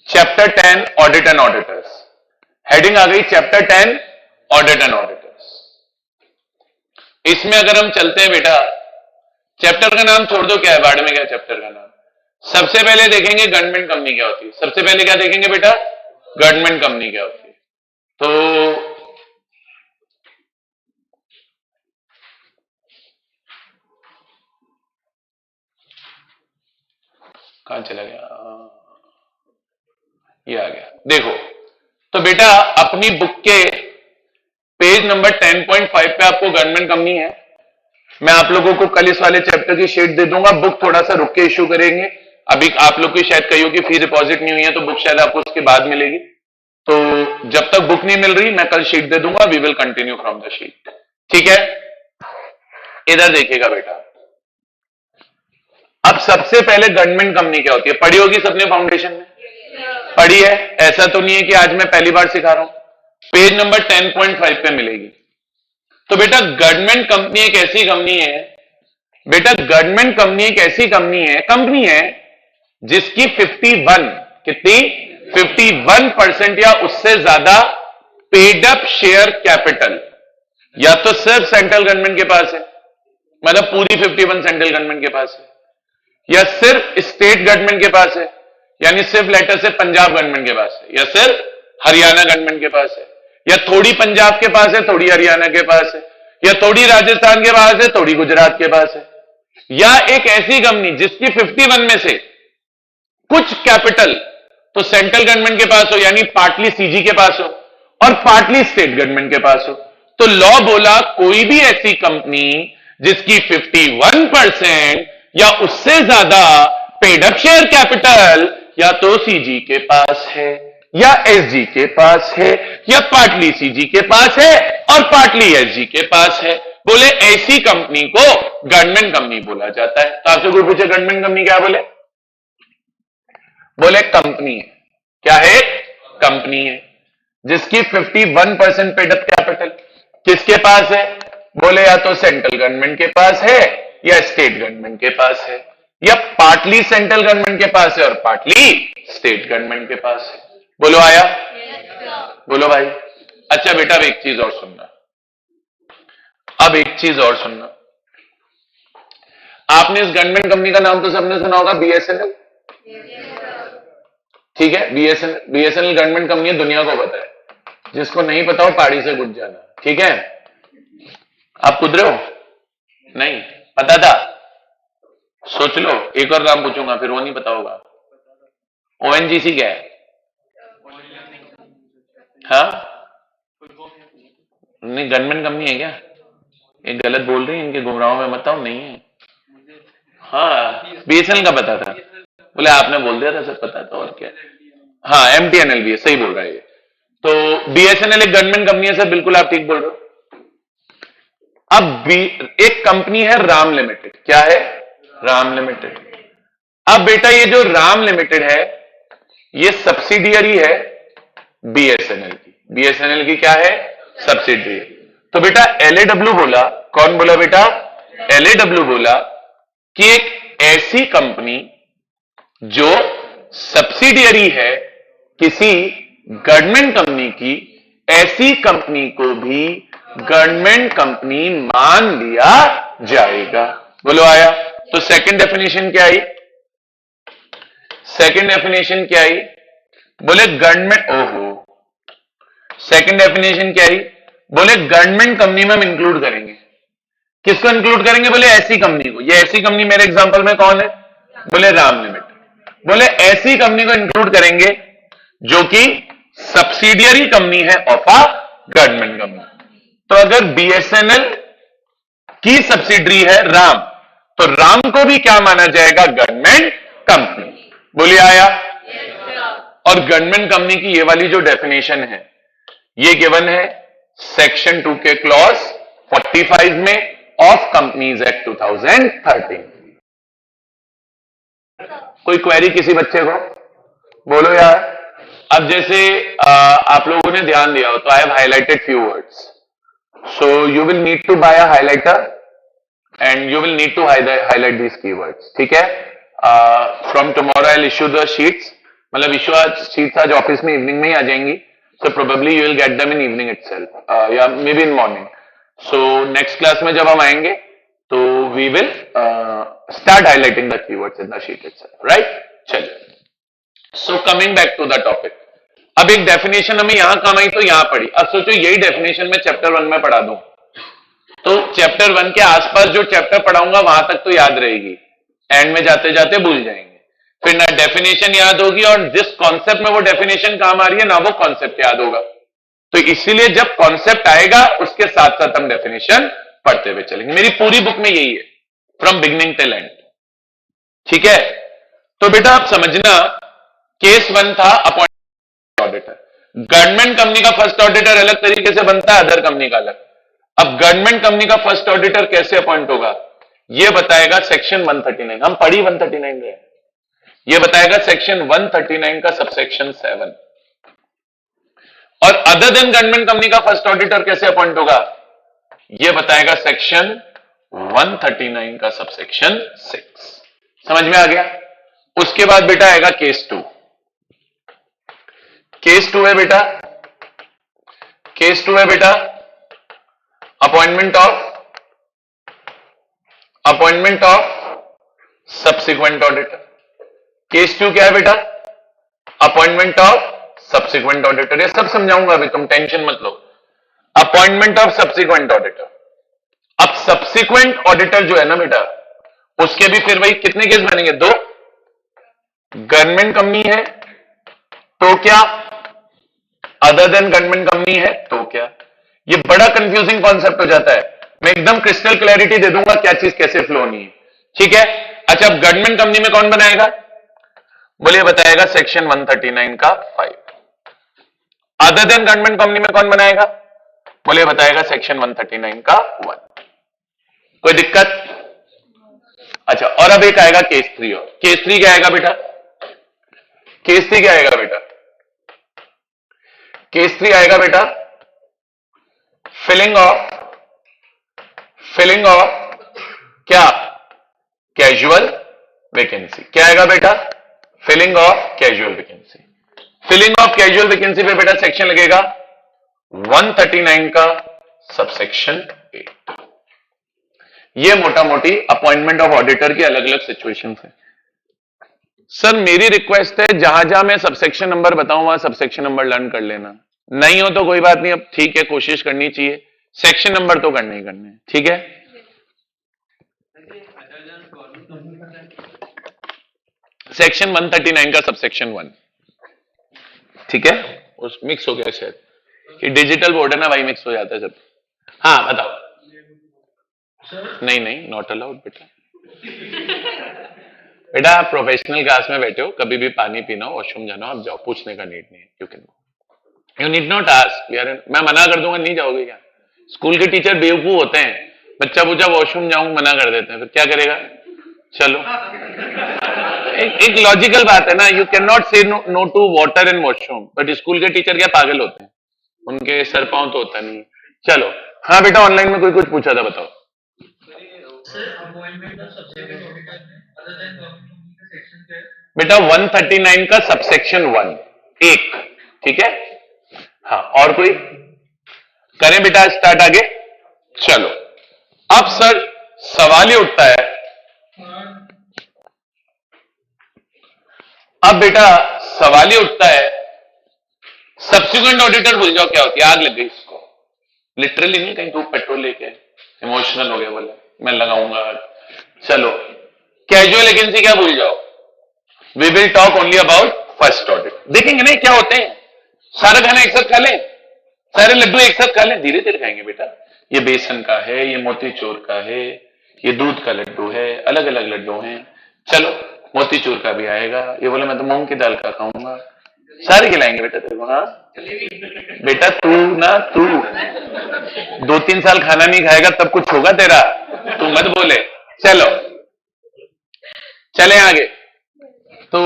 chapter 10 audit and auditors. Heading आ गई चैप्टर 10 ऑडिट एंड ऑडिटर्स। इसमें अगर हम चलते हैं बेटा, चैप्टर का नाम छोड़ दो, क्या है बाढ़ में, क्या चैप्टर का नाम। सबसे पहले देखेंगे गवर्नमेंट कंपनी क्या होती है। सबसे पहले क्या देखेंगे बेटा? गवर्नमेंट कंपनी क्या होती है। तो कहां चला गया? ये आ गया, देखो। तो बेटा अपनी बुक के पेज नंबर 10.5 पे आपको गवर्नमेंट कंपनी है। मैं आप लोगों को कल इस वाले चैप्टर की शीट दे दूंगा। बुक थोड़ा सा रुक के इश्यू करेंगे। अभी आप लोग की शायद कहियो कि फी डिपॉजिट नहीं हुई है, तो बुक शायद आपको उसके बाद मिलेगी। तो जब तक बुक नहीं मिल रही मैं कल शीट दे दूंगा। We will continue from the sheet, ठीक है? इधर देखिएगा बेटा, अब सबसे पहले गवर्नमेंट कंपनी क्या होती है, पढ़ी होगी सबने फाउंडेशन में, पढ़ी है, ऐसा तो नहीं है कि आज मैं पहली बार सिखा रहा हूं, पेज नंबर 10.5 पे मिलेगी। तो बेटा गवर्नमेंट कंपनी एक ऐसी कंपनी है, बेटा गवर्नमेंट कंपनी एक ऐसी कंपनी है जिसकी 51 कितनी 51% या उससे ज्यादा पेड अप शेयर कैपिटल या तो सिर्फ सेंट्रल गवर्नमेंट के पास है, मतलब पूरी 51 सेंट्रल गवर्नमेंट के पास है, या सिर्फ स्टेट गवर्नमेंट के पास है, यानी सिर्फ लेटर से पंजाब गवर्नमेंट के पास है, या सिर्फ हरियाणा गवर्नमेंट के पास है, या थोड़ी पंजाब के पास है, थोड़ी हरियाणा के पास है, या थोड़ी राजस्थान के पास है, थोड़ी गुजरात के पास है, या एक ऐसी कंपनी जिसकी 51 में से कुछ कैपिटल तो सेंट्रल गवर्नमेंट के पास हो, यानी पार्टली सीजी के पास हो और पार्टली स्टेट गवर्नमेंट के पास हो। तो लॉ बोला कोई भी ऐसी कंपनी जिसकी 51% या उससे ज्यादा पेड अप शेयर कैपिटल या तो सीजी के पास है या एसजी के पास है या पार्टली सीजी के पास है और पार्टली एसजी के पास है, बोले ऐसी कंपनी को गवर्नमेंट कंपनी बोला जाता है। तो आपसे कोई पूछे गवर्नमेंट कंपनी क्या, बोले कंपनी है, क्या है, कंपनी है जिसकी 51% पेड अप कैपिटल किसके पास है, बोले या तो सेंट्रल गवर्नमेंट के पास है या स्टेट गवर्नमेंट के पास है, या पार्टली सेंट्रल गवर्नमेंट के पास है और पार्टली स्टेट गवर्नमेंट के पास है। बोलो आया, बोलो भाई। अच्छा बेटा अब एक चीज और सुनना, अब एक चीज और सुनना, आपने इस गवर्नमेंट कंपनी का नाम तो सबने सुना होगा, बीएसएनएल, ठीक है, बीएसएनएल गवर्नमेंट कंपनी है, दुनिया को पता है, जिसको नहीं पता हो पहाड़ी से गुज जाना, ठीक है। आप कुदरे हो, नहीं पता था, सोच लो, एक और नाम पूछूंगा फिर वो नहीं पता होगा। ओएनजीसी क्या है, हाँ नहीं गवर्नमेंट कंपनी है क्या, ये गलत बोल रही है, इनके गुमराहों में मत आओ, नहीं है, हाँ बीएसएनएल का पता था, बोले आपने बोल दिया था, सब पता था और क्या, हाँ एमटीएनएल भी है, सही बोल रहा है ये। तो बीएसएनएल एक गवर्नमेंट कंपनी है सर, बिल्कुल आप ठीक बोल रहे हो। अब एक कंपनी है राम लिमिटेड, क्या है, राम लिमिटेड। अब बेटा ये जो राम लिमिटेड है ये सब्सिडियरी है बीएसएनएल की, बीएसएनएल की क्या है, सब्सिडियरी। तो बेटा एलएडब्ल्यू बोला, कौन बोला बेटा, एलएडब्ल्यू बोला कि एक ऐसी कंपनी जो सब्सिडियरी है किसी गवर्नमेंट कंपनी की, ऐसी कंपनी को भी गवर्नमेंट कंपनी मान लिया जाएगा। बोलो आया। तो सेकंड डेफिनेशन क्या आई, सेकंड डेफिनेशन क्या आई, बोले गवर्नमेंट, ओहो, सेकंड डेफिनेशन क्या आई, बोले गवर्नमेंट कंपनी में हम इंक्लूड करेंगे, किसको इंक्लूड करेंगे, बोले ऐसी कंपनी को। ये ऐसी कंपनी मेरे एग्जांपल में कौन है, बोले राम लिमिटेड। बोले ऐसी कंपनी को इंक्लूड करेंगे जो कि सब्सिडियरी कंपनी है ऑफ अ गवर्नमेंट कंपनी। तो अगर बीएसएनएल की सब्सिडरी है राम, तो राम को भी क्या माना जाएगा, गवर्नमेंट कंपनी। बोलिए आया। और गवर्नमेंट कंपनी की ये वाली जो डेफिनेशन है ये गिवन है सेक्शन 2 के क्लॉज 45 में ऑफ कंपनीज एक्ट 2013। कोई क्वेरी किसी बच्चे को, बोलो यार। अब जैसे आप लोगों ने ध्यान दिया हो तो I have highlighted few words, so you will need to buy a highlighter and you will need to highlight these keywords, ठीक है। From tomorrow I will issue the sheets, मतलब इश्यू शीट्स आज ऑफिस में evening में ही आ जाएंगी, so probably you will get them in evening itself या maybe in morning. So next class में जब हम आएंगे तो we will start highlighting the keywords in the sheet itself, right. चलिए, so coming back to the topic. अब एक definition हमें यहां काम आई तो यहां पढ़ी, अब सोचो यही डेफिनेशन मैं चैप्टर 1 में पढ़ा दूं तो चैप्टर 1 के आसपास जो चैप्टर पढ़ाऊंगा वहां तक तो याद रहेगी, एंड में जाते जाते भूल जाएंगे, फिर ना डेफिनेशन याद होगी और जिस कॉन्सेप्ट में वो डेफिनेशन काम आ रही है ना वो कॉन्सेप्ट याद होगा। तो इसीलिए जब कॉन्सेप्ट आएगा उसके साथ साथ हम डेफिनेशन पढ़ते हुए चलेंगे। मेरी पूरी बुक में यही है फ्रॉम बिगनिंग टिल एंड, ठीक है। तो बेटा आप समझना, केस 1 था अपॉइंट ऑडिटर। गवर्नमेंट कंपनी का फर्स्ट ऑडिटर अलग तरीके से बनता है, अदर कंपनी का अलग। अब गवर्नमेंट कंपनी का फर्स्ट ऑडिटर कैसे अपॉइंट होगा, ये बताएगा सेक्शन 139, हम पढ़ी 139 रहे, ये बताएगा सेक्शन 139 का सबसेक्शन 7। और अदर देन गवर्नमेंट कंपनी का फर्स्ट ऑडिटर कैसे अपॉइंट होगा, ये बताएगा सेक्शन 139 का सबसेक्शन 6। समझ में आ गया। उसके बाद बेटा आएगा केस 2। केस 2 है बेटा, केस 2 है बेटा appointment of subsequent auditor. Case 2 क्या है बेटा, अपॉइंटमेंट ऑफ सब्सिक्वेंट ऑडिटर। ये सब समझाऊंगा अभी, तुम टेंशन मत लो। Appointment of subsequent auditor. अब सब्सिक्वेंट ऑडिटर जो है ना बेटा, उसके भी फिर वही कितने केस बनेंगे, 2। गवर्नमेंट कंपनी है तो क्या, अदर देन गवर्नमेंट कंपनी है तो क्या। ये बड़ा कंफ्यूजिंग कॉन्सेप्ट हो जाता है, मैं एकदम क्रिस्टल क्लैरिटी दे दूंगा क्या चीज कैसे फ्लो होनी है, ठीक है। अच्छा, अब गवर्नमेंट कंपनी में कौन बनाएगा, बोलिए, बताएगा सेक्शन 139 का 5। अदर देन गवर्नमेंट कंपनी में कौन बनाएगा, बोलिए, बताएगा सेक्शन 139 का 1। कोई दिक्कत। अच्छा, और अब एक आएगा केस 3। और केस 3 क्या आएगा बेटा, केस 3 क्या आएगा बेटा, केस 3 आएगा बेटा फिलिंग ऑफ क्या, कैजुअल वैकेंसी। क्या आएगा बेटा, filling of casual vacancy. Filling of casual vacancy पे बेटा सेक्शन लगेगा 139 का सबसेक्शन 8। ये मोटा मोटी अपॉइंटमेंट ऑफ ऑडिटर की अलग अलग सिचुएशंस है। सर मेरी रिक्वेस्ट है, जहां जहां मैं सबसेक्शन नंबर बताऊं वहां सबसेक्शन नंबर लर्न कर लेना, नहीं हो तो कोई बात नहीं, अब ठीक है, कोशिश करनी चाहिए, सेक्शन नंबर तो करने ही करने, ठीक है। सेक्शन 139 का सबसेक्शन 1, ठीक है। उस मिक्स हो गया शायद, ये डिजिटल बोर्ड है ना भाई, मिक्स हो जाता है सब। हाँ बताओ। नहीं नहीं, नॉट अलाउड बेटा। बेटा आप प्रोफेशनल क्लास में बैठे हो, कभी भी पानी पीना हो, वॉशरूम जाना हो, आप जाओ, पूछने का नीड नहीं है, you can go, you need not ask. यार मैं मना कर दूंगा, नहीं जाओगे क्या, स्कूल के टीचर बेवकूफ होते हैं, बच्चा पूछा वॉशरूम जाऊं, मना कर देते हैं, फिर क्या करेगा, चलो। एक लॉजिकल बात है ना, you can not say no to water and washroom, but school के टीचर क्या पागल होते हैं, उनके सर पांव तो होता नहीं। चलो हाँ बेटा, ऑनलाइन में कोई कुछ पूछा था, बताओ। बेटा 139 का सबसेक्शन 1 एक, ठीक है। हाँ, और कोई करें बेटा, स्टार्ट आगे। चलो अब सर सवाल ये उठता है, अब बेटा सवाल ये उठता है, सब्सिक्वेंट ऑडिटर भूल जाओ क्या होती है, आग लग गई इसको, लिटरली नहीं, कहीं तू पेट्रोल लेके इमोशनल हो गया, बोले मैं लगाऊंगा। चलो कैजुअल वैकेंसी क्या भूल जाओ, we will talk only about first audit. देखेंगे नहीं क्या होते हैं, सारा खाना एक साथ खा लें, सारे लड्डू एक साथ खा लें, धीरे धीरे खाएंगे बेटा। ये बेसन का है, ये मोतीचूर का है, ये दूध का लड्डू है, अलग अलग लड्डू हैं। चलो मोतीचूर का भी आएगा, ये बोले मैं तो मूंग की दाल का खाऊंगा, सारे खिलाएंगे बेटा तेरे को। हाँ बेटा, तू 2-3 साल खाना नहीं खाएगा तब कुछ होगा तेरा, तू मत बोले। चलो चले आगे। तो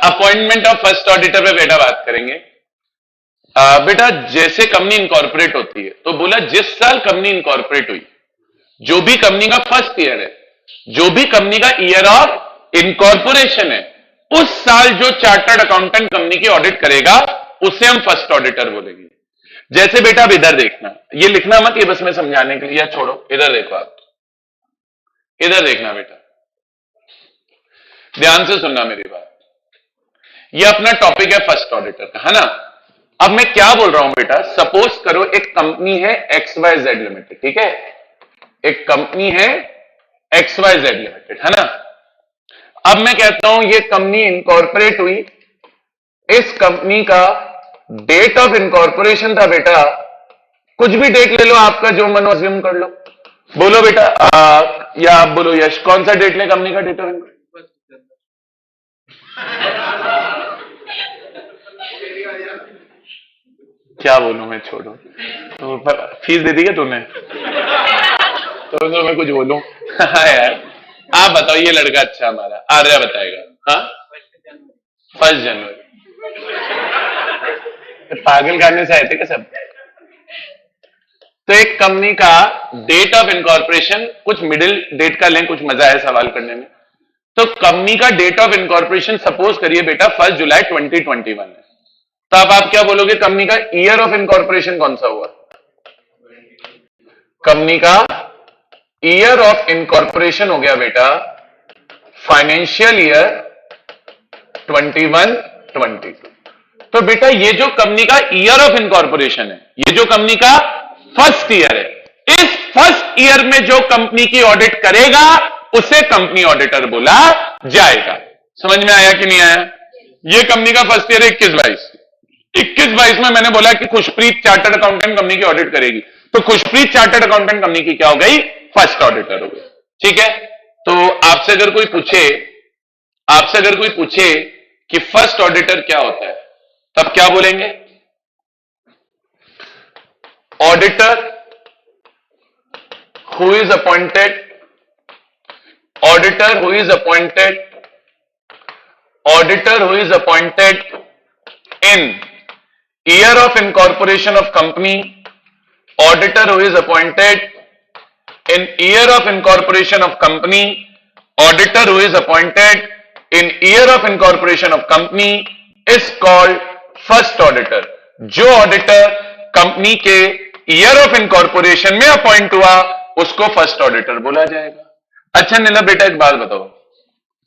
अपॉइंटमेंट ऑफ फर्स्ट ऑडिटर पे बेटा बात करेंगे। बेटा जैसे कंपनी इनकॉर्पोरेट होती है, तो बोला जिस साल कंपनी इनकॉर्पोरेट हुई, जो भी कंपनी का फर्स्ट ईयर है, जो भी कंपनी का ईयर ऑफ इनकॉर्पोरेशन है, उस साल जो चार्टर्ड अकाउंटेंट कंपनी की ऑडिट करेगा उसे हम फर्स्ट ऑडिटर बोलेंगे। जैसे बेटा अब इधर देखना, ये लिखना मत, ये बस मैं समझाने के लिए, या छोड़ो, इधर देखो आप, इधर देखना बेटा, ध्यान से सुनना मेरी बात। ये अपना टॉपिक है फर्स्ट ऑडिटर का, है ना। अब मैं क्या बोल रहा हूं बेटा, सपोज करो एक कंपनी है XYZ लिमिटेड, ठीक है, एक कंपनी है XYZ लिमिटेड, है ना। अब मैं कहता हूं ये कंपनी इनकॉर्पोरेट हुई, इस कंपनी का डेट ऑफ इनकॉर्पोरेशन था बेटा, कुछ भी डेट ले लो आपका, जो मन अज्यूम कर लो, बोलो बेटा। या आप बोलो यश, कौन सा डेट ले कंपनी का डेट ऑफ इनकॉर्पोरेशन? क्या बोलूं मैं, छोड़ो। तो फीस दे दी क्या तूने? तो मैं कुछ बोलूं? हाँ यार, आप बताओ, ये लड़का अच्छा हमारा आर्या बताएगा। हाँ, 1 जनवरी। पागल करने से आए थे क्या सब? तो एक कंपनी का डेट ऑफ इनकॉर्पोरेशन, कुछ मिडिल डेट का लें, कुछ मजा है सवाल करने में। तो कंपनी का डेट ऑफ इनकॉर्पोरेशन सपोज करिए बेटा 1 जुलाई 2021 है। तो अब आप क्या बोलोगे, कंपनी का ईयर ऑफ इनकॉर्पोरेशन कौन सा हुआ? कंपनी का ईयर ऑफ इनकॉर्पोरेशन हो गया बेटा फाइनेंशियल ईयर 21-22। तो बेटा ये जो कंपनी का ईयर ऑफ इनकॉर्पोरेशन है, ये जो कंपनी का फर्स्ट ईयर है, इस फर्स्ट ईयर में जो कंपनी की ऑडिट करेगा उसे कंपनी ऑडिटर बोला जाएगा। समझ में आया कि नहीं आया? ये कंपनी का फर्स्ट ईयर है 21-22 में मैंने बोला कि खुशप्रीत चार्टर्ड अकाउंटेंट कंपनी की ऑडिट करेगी, तो खुशप्रीत चार्टर्ड अकाउंटेंट कंपनी की क्या हो गई? फर्स्ट ऑडिटर हो गई। ठीक है, तो आपसे अगर कोई पूछे कि फर्स्ट ऑडिटर क्या होता है, तब क्या बोलेंगे? Auditor who is appointed in year of incorporation of company, auditor who is appointed in year of incorporation of company, auditor who is appointed in year of incorporation of company is called first auditor। जो auditor company के year of incorporation में appoint हुआ उसको first auditor बोला जाएगा। अच्छा नीला बेटा, एक बात बताओ,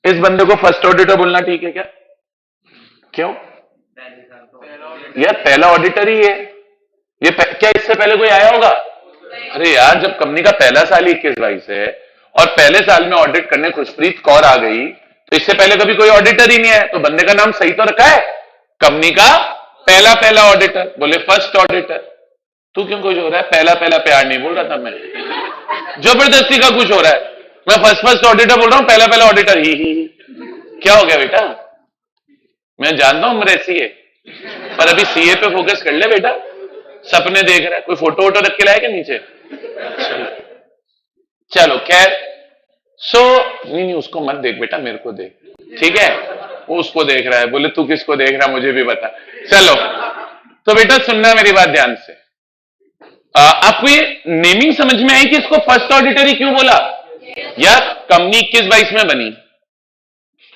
इस बंदे को फर्स्ट ऑडिटर बोलना ठीक है क्या? क्यों यार, पहला ऑडिटर ही है ये। क्या इससे पहले कोई आया होगा? अरे यार, जब कंपनी का पहला साल 21-22 है और पहले साल में ऑडिट करने खुशप्रीत कौर आ गई, तो इससे पहले कभी कोई ऑडिटर ही नहीं है, तो बंदे का नाम सही तो रखा है, कंपनी का पहला ऑडिटर, बोले फर्स्ट ऑडिटर। तू क्यों खुश हो रहा है? पहला प्यार नहीं बोल रहा था मैं, जबरदस्ती का कुछ हो रहा है। मैं फर्स्ट ऑडिटर बोल रहा हूं, पहला ऑडिटर ही। क्या हो गया बेटा? मैं जानता हूं उम्र ऐसी है, पर अभी सीए पे फोकस कर ले बेटा। सपने देख रहा है, कोई फोटो वोटो रख के लाए क्या नीचे? चलो खैर, नहीं उसको मत देख बेटा, मेरे को देख, ठीक है? वो उसको देख रहा है, बोले तू किसको देख रहा है मुझे भी बता। चलो, तो बेटा सुनना मेरी बात ध्यान से। आपको ये नेमिंग समझ में आई कि इसको फर्स्ट ऑडिटर ही क्यों बोला? यार कंपनी 21-22 में बनी,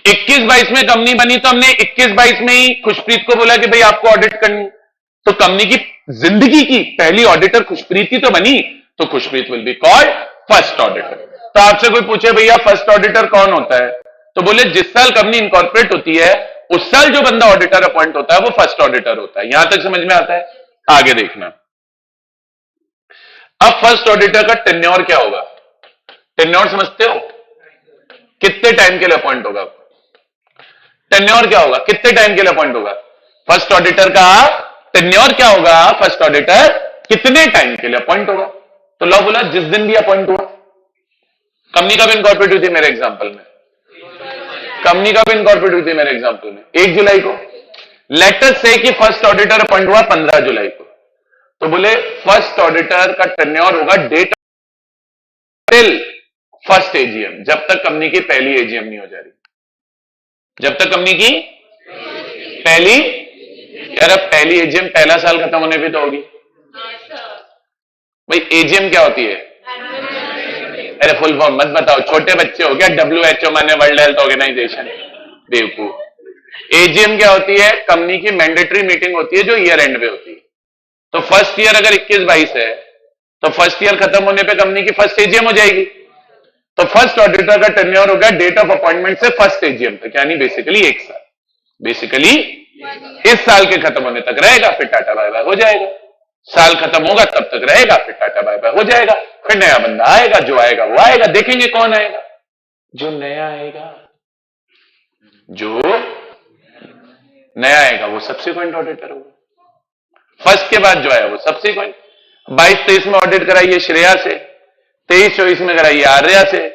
21-22 में कंपनी बनी, तो हमने 21-22 में ही खुशप्रीत को बोला कि भाई आपको ऑडिट करनी। तो कंपनी की जिंदगी की पहली ऑडिटर खुशप्रीत ही तो बनी, तो Khushpreet will be called first auditor. तो आपसे कोई पूछे भैया फर्स्ट ऑडिटर कौन होता है, तो बोले जिस साल कंपनी इनकॉर्पोरेट होती है उस साल जो बंदा ऑडिटर अपॉइंट होता है वो फर्स्ट ऑडिटर होता है। यहां तक समझ में आता है? आगे देखना। अब फर्स्ट ऑडिटर का टेन्योर क्या होगा? टेन्योर समझते हो? कितने टाइम के लिए अपॉइंट होगा? टेन्योर क्या होगा? कितने टाइम के लिए अपॉइंट होगा? फर्स्ट ऑडिटर का टेन्योर क्या होगा? फर्स्ट ऑडिटर कितने टाइम के लिए अपॉइंट होगा? तो लॉ बोला जिस दिन भी अपॉइंट हुआ। कंपनी कब इनकॉर्पोरेट हुई थी मेरे एग्जांपल में? कंपनी कब इनकॉर्पोरेट हुई थी मेरे एग्जांपल में? 1 जुलाई को। लेटर से कि फर्स्ट ऑडिटर अपॉइंट हुआ 15 जुलाई को, तो बोले फर्स्ट ऑडिटर का टेन्योर होगा डेट टिल फर्स्ट एजीएम, जब तक कंपनी की पहली एजीएम नहीं हो जा रही। जब तक कंपनी की पहली, यार अब पहली एजीएम पहला साल खत्म होने पे तो होगी भाई। एजीएम क्या होती है? अरे फुल फॉर्म मत बताओ, छोटे बच्चे हो क्या? WHO माने वर्ल्ड हेल्थ ऑर्गेनाइजेशन, बेवकूफ। एजीएम क्या होती है? कंपनी की मैंडेटरी मीटिंग होती है जो ईयर एंड पे होती है। तो फर्स्ट ईयर अगर 21-22 है तो फर्स्ट ईयर खत्म होने पे कंपनी की फर्स्ट एजीएम हो जाएगी। तो फर्स्ट ऑडिटर का टेन्योर होगा डेट ऑफ अपॉइंटमेंट से फर्स्ट एजीएम तक, यानी बेसिकली 1 साल। बेसिकली इस साल के खत्म होने तक रहेगा, फिर टाटा बाय बाय हो जाएगा। साल खत्म होगा तब तक रहेगा, फिर टाटा बाय बाय हो जाएगा। फिर नया बंदा आएगा, जो आएगा वो आएगा। देखेंगे कौन आएगा? जो नया आएगा, जो नया आएगा वो सब्सिक्वेंट ऑडिटर होगा। फर्स्ट के बाद जो आया वो सब्सिक्वेंट। 22-23 में ऑडिट कराइए श्रेया से, 23-24 में कराइए आर्या से,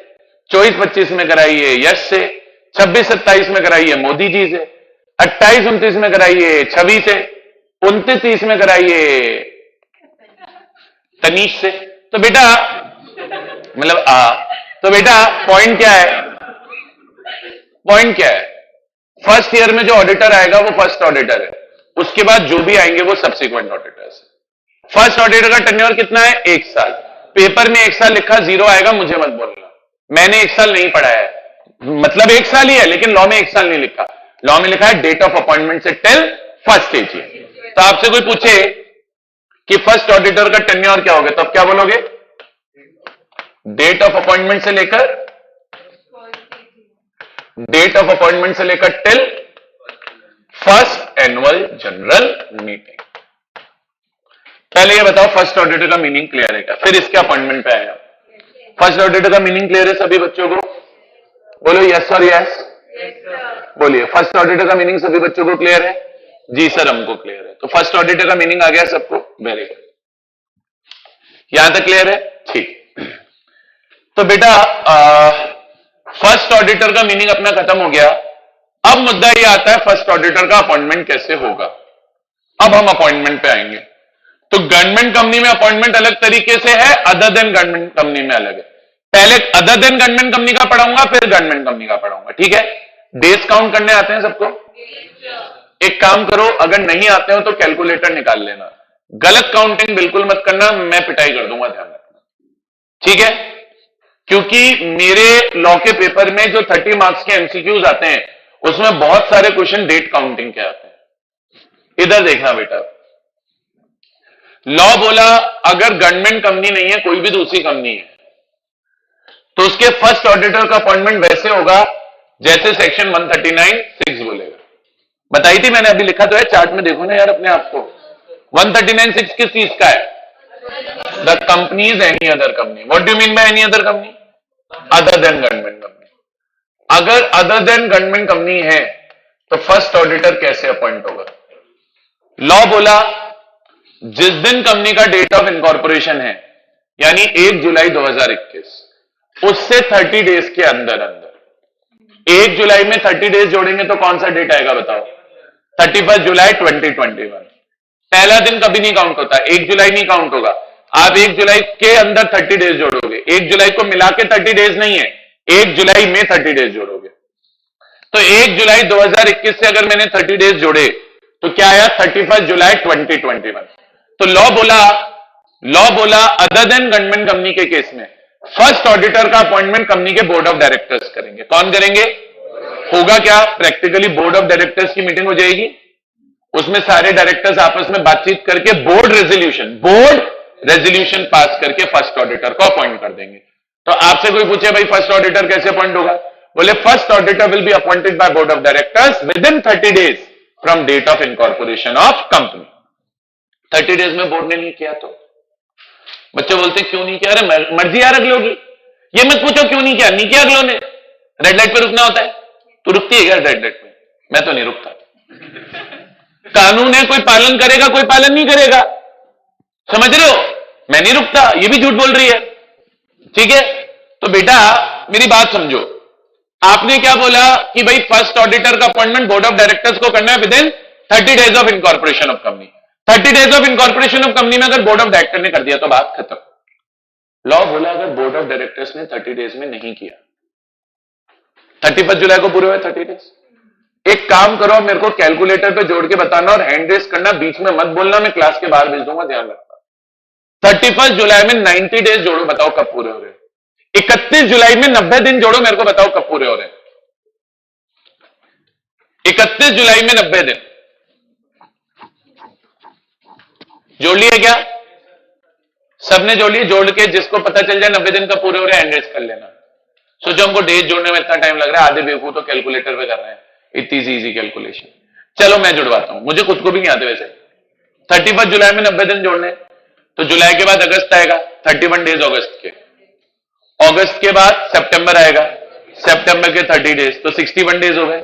24-25 में कराइए यश से, 26-27 में कराइए मोदी जी से, 28-29 में कराइए छवि से, 29-30 में कराइए तनीश से। तो बेटा मतलब तो बेटा पॉइंट क्या है, पॉइंट क्या है, फर्स्ट ईयर में जो ऑडिटर आएगा वो फर्स्ट ऑडिटर है, उसके बाद जो भी आएंगे वो सब्सिक्वेंट ऑडिटर्स है। फर्स्ट ऑडिटर का टेन्योर कितना है, 1 साल। पेपर में 1 साल लिखा, 0 आएगा, मुझे मत बोलना, मैंने 1 साल नहीं पढ़ा है, मतलब 1 साल ही है, लेकिन लॉ में 1 साल नहीं लिखा। लॉ में लिखा है डेट ऑफ अपॉइंटमेंट से टिल फर्स्ट एज। तो आपसे कोई पूछे कि फर्स्ट ऑडिटर का टेन्योर क्या होगा, तो आप क्या बोलोगे, डेट ऑफ अपॉइंटमेंट से लेकर, डेट ऑफ अपॉइंटमेंट से लेकर till first annual general meeting. पहले ये बताओ फर्स्ट ऑडिटर का मीनिंग क्लियर है क्या, फिर इसके अपॉइंटमेंट पे आया। फर्स्ट ऑडिटर का मीनिंग क्लियर है सभी बच्चों को, बोलो यस और यस, बोलिए फर्स्ट ऑडिटर का मीनिंग सभी बच्चों को क्लियर है, जी सर हमको क्लियर है। तो फर्स्ट ऑडिटर का मीनिंग आ गया सबको, वेरी गुड, यहां तक क्लियर है, ठीक। तो बेटा फर्स्ट ऑडिटर का मीनिंग अपना खत्म हो गया। अब मुद्दा यह आता है फर्स्ट ऑडिटर का अपॉइंटमेंट कैसे होगा। अब हम अपॉइंटमेंट पे आएंगे। तो गवर्नमेंट कंपनी में अपॉइंटमेंट अलग तरीके से है, अदर देन गवर्नमेंट कंपनी में अलग है। पहले अदर देन गवर्नमेंट कंपनी का पढ़ाऊंगा, फिर गवर्नमेंट कंपनी का पढ़ाऊंगा, ठीक है। डेज काउंट करने आते हैं सबको? एक काम करो, अगर नहीं आते हो तो कैलकुलेटर निकाल लेना, गलत काउंटिंग बिल्कुल मत करना, मैं पिटाई कर दूंगा, ध्यान रखना, ठीक है। क्योंकि मेरे लॉ के पेपर में जो 30 मार्क्स के एमसीक्यूज आते हैं उसमें बहुत सारे क्वेश्चन डेट काउंटिंग के आते हैं। इधर देखना बेटा, लॉ बोला अगर गवर्नमेंट कंपनी नहीं है, कोई भी दूसरी कंपनी है, तो उसके फर्स्ट ऑडिटर का अपॉइंटमेंट वैसे होगा जैसे सेक्शन 139(6) बोलेगा। बताई थी मैंने, अभी लिखा तो है चार्ट में, देखो ना यार अपने आप को। 139(6) किस चीज का है? The company is any other company. What do you mean by any other company? Other than government company. अगर अदर देन गवर्नमेंट कंपनी है तो फर्स्ट ऑडिटर कैसे अपॉइंट होगा? लॉ बोला जिस दिन कंपनी का डेट ऑफ इनकॉर्पोरेशन है, यानी 1 जुलाई 2021, उससे 30 डेज के अंदर अंदर, 1 जुलाई में 30 डेज जोड़ेंगे तो कौन सा डेट आएगा बताओ? 31 जुलाई 2021। पहला दिन कभी नहीं काउंट होता, 1 जुलाई नहीं काउंट होगा। आप 1 जुलाई के अंदर 30 डेज जोड़ोगे, 1 जुलाई को मिला के 30 डेज नहीं है, 1 जुलाई में 30 डेज जोड़ोगे। तो 1 जुलाई 2021 से अगर मैंने 30 डेज जोड़े तो क्या आया? 31 जुलाई 2021। तो लॉ बोला अदर देन गवर्नमेंट कंपनी के केस में फर्स्ट ऑडिटर का अपॉइंटमेंट कंपनी के बोर्ड ऑफ डायरेक्टर्स करेंगे। कौन करेंगे? होगा क्या? प्रैक्टिकली बोर्ड ऑफ डायरेक्टर्स की मीटिंग हो जाएगी, उसमें सारे डायरेक्टर्स आपस में बातचीत करके बोर्ड रेजोल्यूशन पास करके फर्स्ट ऑडिटर को अपॉइंट कर देंगे। तो आपसे कोई पूछे भाई फर्स्ट ऑडिटर कैसे अपॉइंट होगा? बोले first auditor will be appointed by board of directors within 30 days from date of incorporation of company. 30 days में बोर्ड ने नहीं किया तो बच्चे बोलते क्यों नहीं किया? अरे मर्जी यार अगलों की, ये मत पूछो क्यों नहीं किया, नहीं किया अगलों ने। रेड लाइट पे रुकना होता है, तो रुकती है क्या रेड लाइट पे? मैं तो नहीं रुकता। कानून है, कोई पालन करेगा कोई पालन नहीं करेगा, समझ रहे हो? मैं नहीं रुकता, ये भी झूठ बोल रही है, ठीक है। तो बेटा मेरी बात समझो, आपने क्या बोला कि भाई फर्स्ट ऑडिटर का अपॉइंटमेंट बोर्ड ऑफ डायरेक्टर्स को करना है with in 30 days of incorporation of company. 30 days of incorporation of company में अगर बोर्ड ऑफ डायरेक्टर ने कर दिया तो बात खत्म। लॉ बोला अगर बोर्ड ऑफ डायरेक्टर्स ने 30 डेज में नहीं किया, 31 जुलाई को पूरे हुए 30 डेज, एक काम करो मेरे को कैलकुलेटर पे जोड़ के बताना और हैंड रेस करना, बीच में मत बोलना, मैं क्लास के बाहर भेज दूंगा, ध्यान रखना। 31 जुलाई में 90 डेज जोड़ो, बताओ कब पूरे हो रहे हैं। 31 जुलाई में 90 दिन जोड़ो, मेरे को बताओ कब पूरे हो रहे हैं। 31 जुलाई में 90 दिन जोड़ लिए क्या? सबने जोड़ लिए? जोड़ के जिसको पता चल जाए 90 दिन कब पूरे हो रहे हैं, हैंड रेस कर लेना। सोचो हमको डेज जोड़ने में इतना टाइम लग रहा है, आधे बेवकूफ तो कैलकुलेटर पे कर रहे हैं, इतनी सी इजी कैलकुलेशन। चलो मैं जुड़वाता हूं, मुझे खुद को भी नहीं आते वैसे। 31 जुलाई में 90 दिन जोड़ने, तो जुलाई के बाद अगस्त आएगा, 31 डेज अगस्त के। अगस्त के बाद सितंबर आएगा, सितंबर के 30 डेज, तो 61 डेज हो गए।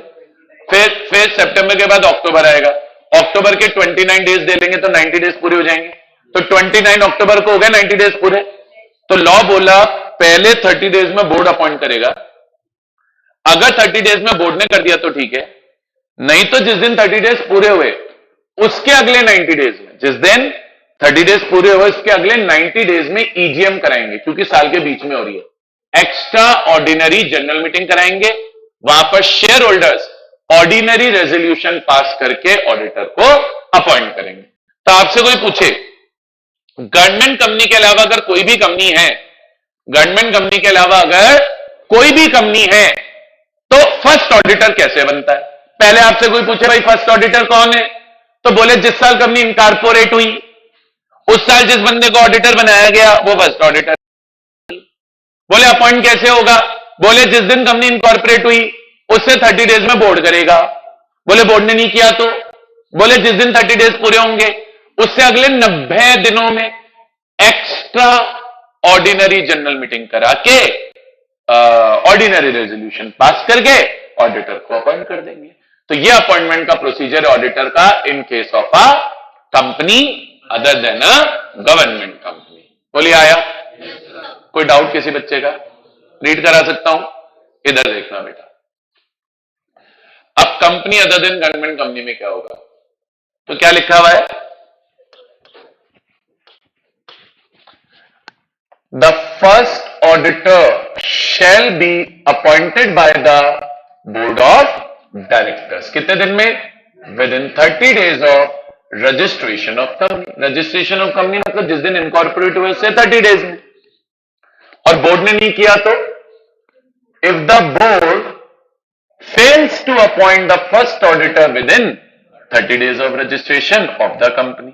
फिर सितंबर के बाद अक्टूबर आएगा, अक्टूबर के 29 डेज दे लेंगे तो 90 डेज पूरे हो जाएंगे। तो 29 अक्टूबर को हो गए 90 डेज पूरे। तो लॉ बोला पहले 30 डेज में बोर्ड अपॉइंट करेगा, अगर 30 डेज में बोर्ड ने कर दिया तो ठीक है, नहीं तो जिस दिन 30 डेज पूरे हुए उसके अगले 90 डेज में, जिस दिन 30 डेज पूरे हुए उसके अगले 90 डेज में ईजीएम कराएंगे, क्योंकि साल के बीच में हो रही है। एक्स्ट्रा ऑर्डिनरी जनरल मीटिंग कराएंगे, वहां पर share holders ordinary resolution pass करके ऑडिटर को अपॉइंट करेंगे। तो आपसे कोई पूछे गवर्नमेंट कंपनी के अलावा अगर कोई भी कंपनी है, गवर्नमेंट कंपनी के अलावा अगर कोई भी कंपनी है, तो फर्स्ट ऑडिटर कैसे बनता है? पहले आपसे कोई पूछे भाई फर्स्ट ऑडिटर कौन है, तो बोले जिस साल कंपनी इनकॉर्पोरेट हुई उस साल जिस बंदे को ऑडिटर बनाया गया वो फर्स्ट ऑडिटर। बोले अपॉइंट कैसे होगा? बोले जिस दिन कंपनी इनकॉर्पोरेट हुई उससे 30 डेज में बोर्ड करेगा। बोले बोर्ड ने नहीं किया तो? बोले जिस दिन 30 डेज पूरे होंगे उससे अगले 90 दिनों में एक्स्ट्रा ऑर्डिनरी जनरल मीटिंग करा के ऑर्डिनरी रेजोल्यूशन पास करके ऑडिटर को अपॉइंट कर देंगे। तो ये अपॉइंटमेंट का प्रोसीजर है ऑडिटर का इन case of a company other than a government company. बोलिए आया? कोई डाउट किसी बच्चे का? रीड करा सकता हूं? इधर देखना बेटा। अब company other than government company में क्या होगा? तो क्या लिखा हुआ है? The first auditor shall be appointed by the board of directors. कितने दिन में? Within 30 days of registration of company. Registration of company मतलब जिस दिन इनकॉर्पोरेट हुए उससे 30 डेज में। और बोर्ड ने नहीं किया तो? If the board fails to appoint the first auditor within 30 days of registration of the company,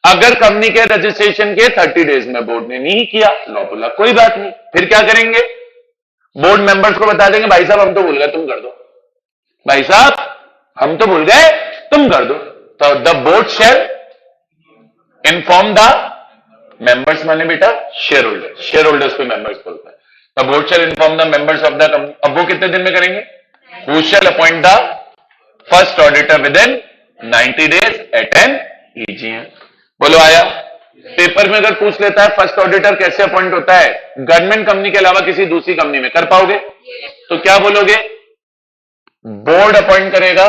अगर कंपनी के रजिस्ट्रेशन के 30 डेज में बोर्ड ने नहीं किया, लॉ बोला कोई बात नहीं, फिर क्या करेंगे? बोर्ड मेंबर्स को बता देंगे भाई साहब हम तो भूल गए तुम कर दो, भाई साहब हम तो भूल गए तुम कर दो। तो the board shall inform the members, माने बेटा शेयर होल्डर, शेयर होल्डर्स को मेंबर्स बोलता है। The board shall inform the members of the company. अब वो कितने दिन में करेंगे? Who shall appoint the first auditor within 90 days at an EGM. बोलो आया? पेपर में अगर पूछ लेता है फर्स्ट ऑडिटर कैसे अपॉइंट होता है गवर्नमेंट कंपनी के अलावा किसी दूसरी कंपनी में, कर पाओगे? तो क्या बोलोगे? बोर्ड अपॉइंट करेगा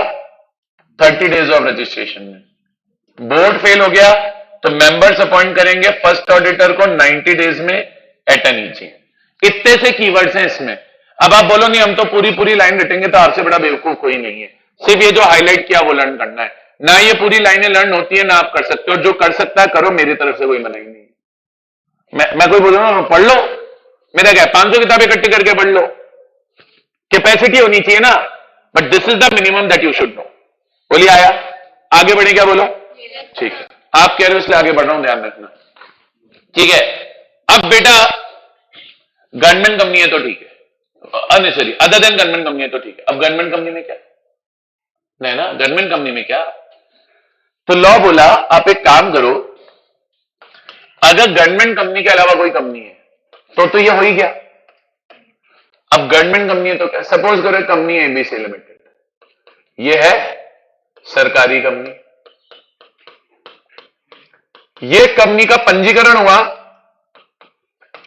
30 डेज ऑफ रजिस्ट्रेशन में। बोर्ड फेल हो गया तो मेंबर्स अपॉइंट करेंगे फर्स्ट ऑडिटर को 90 डेज में एट एन ईजीएम। इतने से कीवर्ड्स हैं इसमें। अब आप बोलो नहीं हम तो पूरी लाइन रटेंगे, तो आपसे बड़ा बेवकूफ कोई नहीं है। सिर्फ ये जो हाईलाइट किया वो लर्न करना है। ना ये पूरी लाइनें लर्न होती है ना आप कर सकते हो। जो कर सकता है करो, मेरी तरफ से कोई मना ही नहीं। मैं कोई बोल रहा हूं पढ़ लो, मेरा क्या 500 किताबें इकट्ठी करके पढ़ लो, कैपेसिटी होनी चाहिए ना, but this is the minimum that you should know. बोलिए आया? आगे बढ़े क्या? बोलो। ठीक है, आप कह रहे हो इसलिए आगे बढ़ रहा हूं, ध्यान रखना। ठीक है, अब बेटा गवर्नमेंट कंपनी है तो ठीक है, unnecessary other than government company है तो ठीक है। अब गवर्नमेंट कंपनी में क्या? नहीं ना, गवर्नमेंट कंपनी में क्या? तो लॉ बोला आप एक काम करो, अगर गवर्नमेंट कंपनी के अलावा कोई कंपनी है तो ये हो ही गया। अब गवर्नमेंट कंपनी है तो क्या? सपोज करो कंपनी है एबीसी लिमिटेड, ये है सरकारी कंपनी। ये कंपनी का पंजीकरण हुआ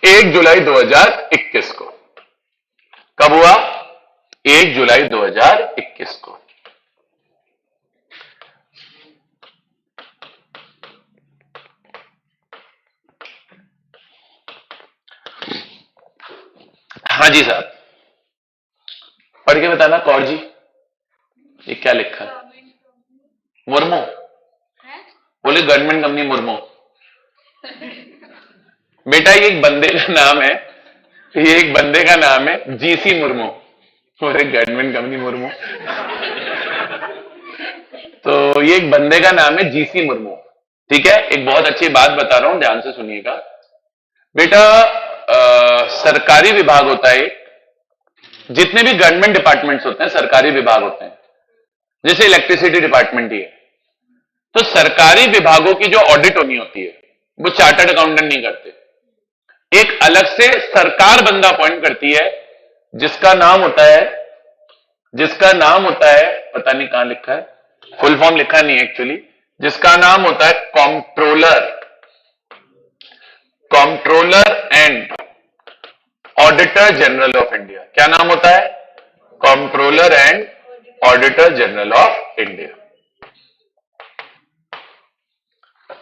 1 जुलाई 2021 को। कब हुआ? 1 जुलाई 2021 को। हाँ जी साहब, पढ़ के बताना। कौर जी ये क्या लिखा है? मुर्मू? बोले गवर्नमेंट कंपनी मुर्मू। बेटा ये एक बंदे का नाम है, ये एक बंदे का नाम है जीसी मुर्मू। बोले गवर्नमेंट कंपनी मुर्मू। तो ये एक बंदे का नाम है जीसी मुर्मू। ठीक है, एक बहुत अच्छी बात बता रहा हूं, ध्यान से सुनिएगा बेटा। सरकारी विभाग होता है, जितने भी गवर्नमेंट डिपार्टमेंट्स होते हैं सरकारी विभाग होते हैं, जैसे इलेक्ट्रिसिटी डिपार्टमेंट ही है। तो सरकारी विभागों की जो ऑडिट होनी होती है वो चार्टर्ड अकाउंटेंट नहीं करते, एक अलग से सरकार बंदा अपॉइंट करती है जिसका नाम होता है पता नहीं कहां लिखा है, फुल फॉर्म लिखा नहीं एक्चुअली, जिसका नाम होता है controller and auditor general of India. क्या नाम होता है? Controller and auditor general of India.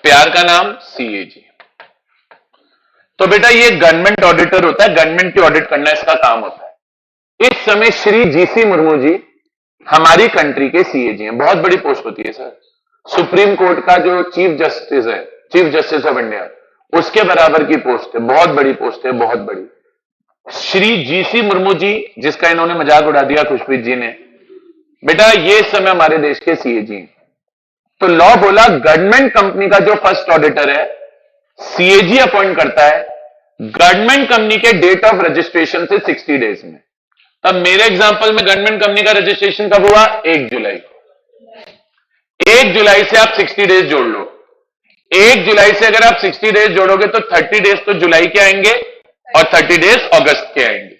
प्यार का नाम सीएजी। तो बेटा ये गवर्नमेंट ऑडिटर होता है, गवर्नमेंट की ऑडिट करना इसका काम होता है। इस समय श्री जीसी मुर्मू जी हमारी कंट्री के सीएजी हैं। बहुत बड़ी पोस्ट होती है सर, सुप्रीम कोर्ट का जो चीफ जस्टिस है, चीफ जस्टिस ऑफ इंडिया, उसके बराबर की पोस्ट है, बहुत बड़ी पोस्ट है, बहुत बड़ी। श्री जीसी मुर्मू जी, जिसका इन्होंने मजाक उड़ा दिया खुशप्रीत जी ने, बेटा ये इस समय हमारे देश के सीएजी हैं। तो लॉ बोला गवर्नमेंट कंपनी का जो फर्स्ट ऑडिटर है सीएजी अपॉइंट करता है गवर्नमेंट कंपनी के डेट ऑफ रजिस्ट्रेशन से 60 डेज में। तब मेरे एग्जांपल में गवर्नमेंट कंपनी का रजिस्ट्रेशन कब हुआ? 1 जुलाई। 1 जुलाई से आप 60 डेज जोड़ लो। 1 जुलाई से अगर आप 60 डेज जोड़ोगे तो 30 डेज तो जुलाई के आएंगे और 30 डेज अगस्त के आएंगे।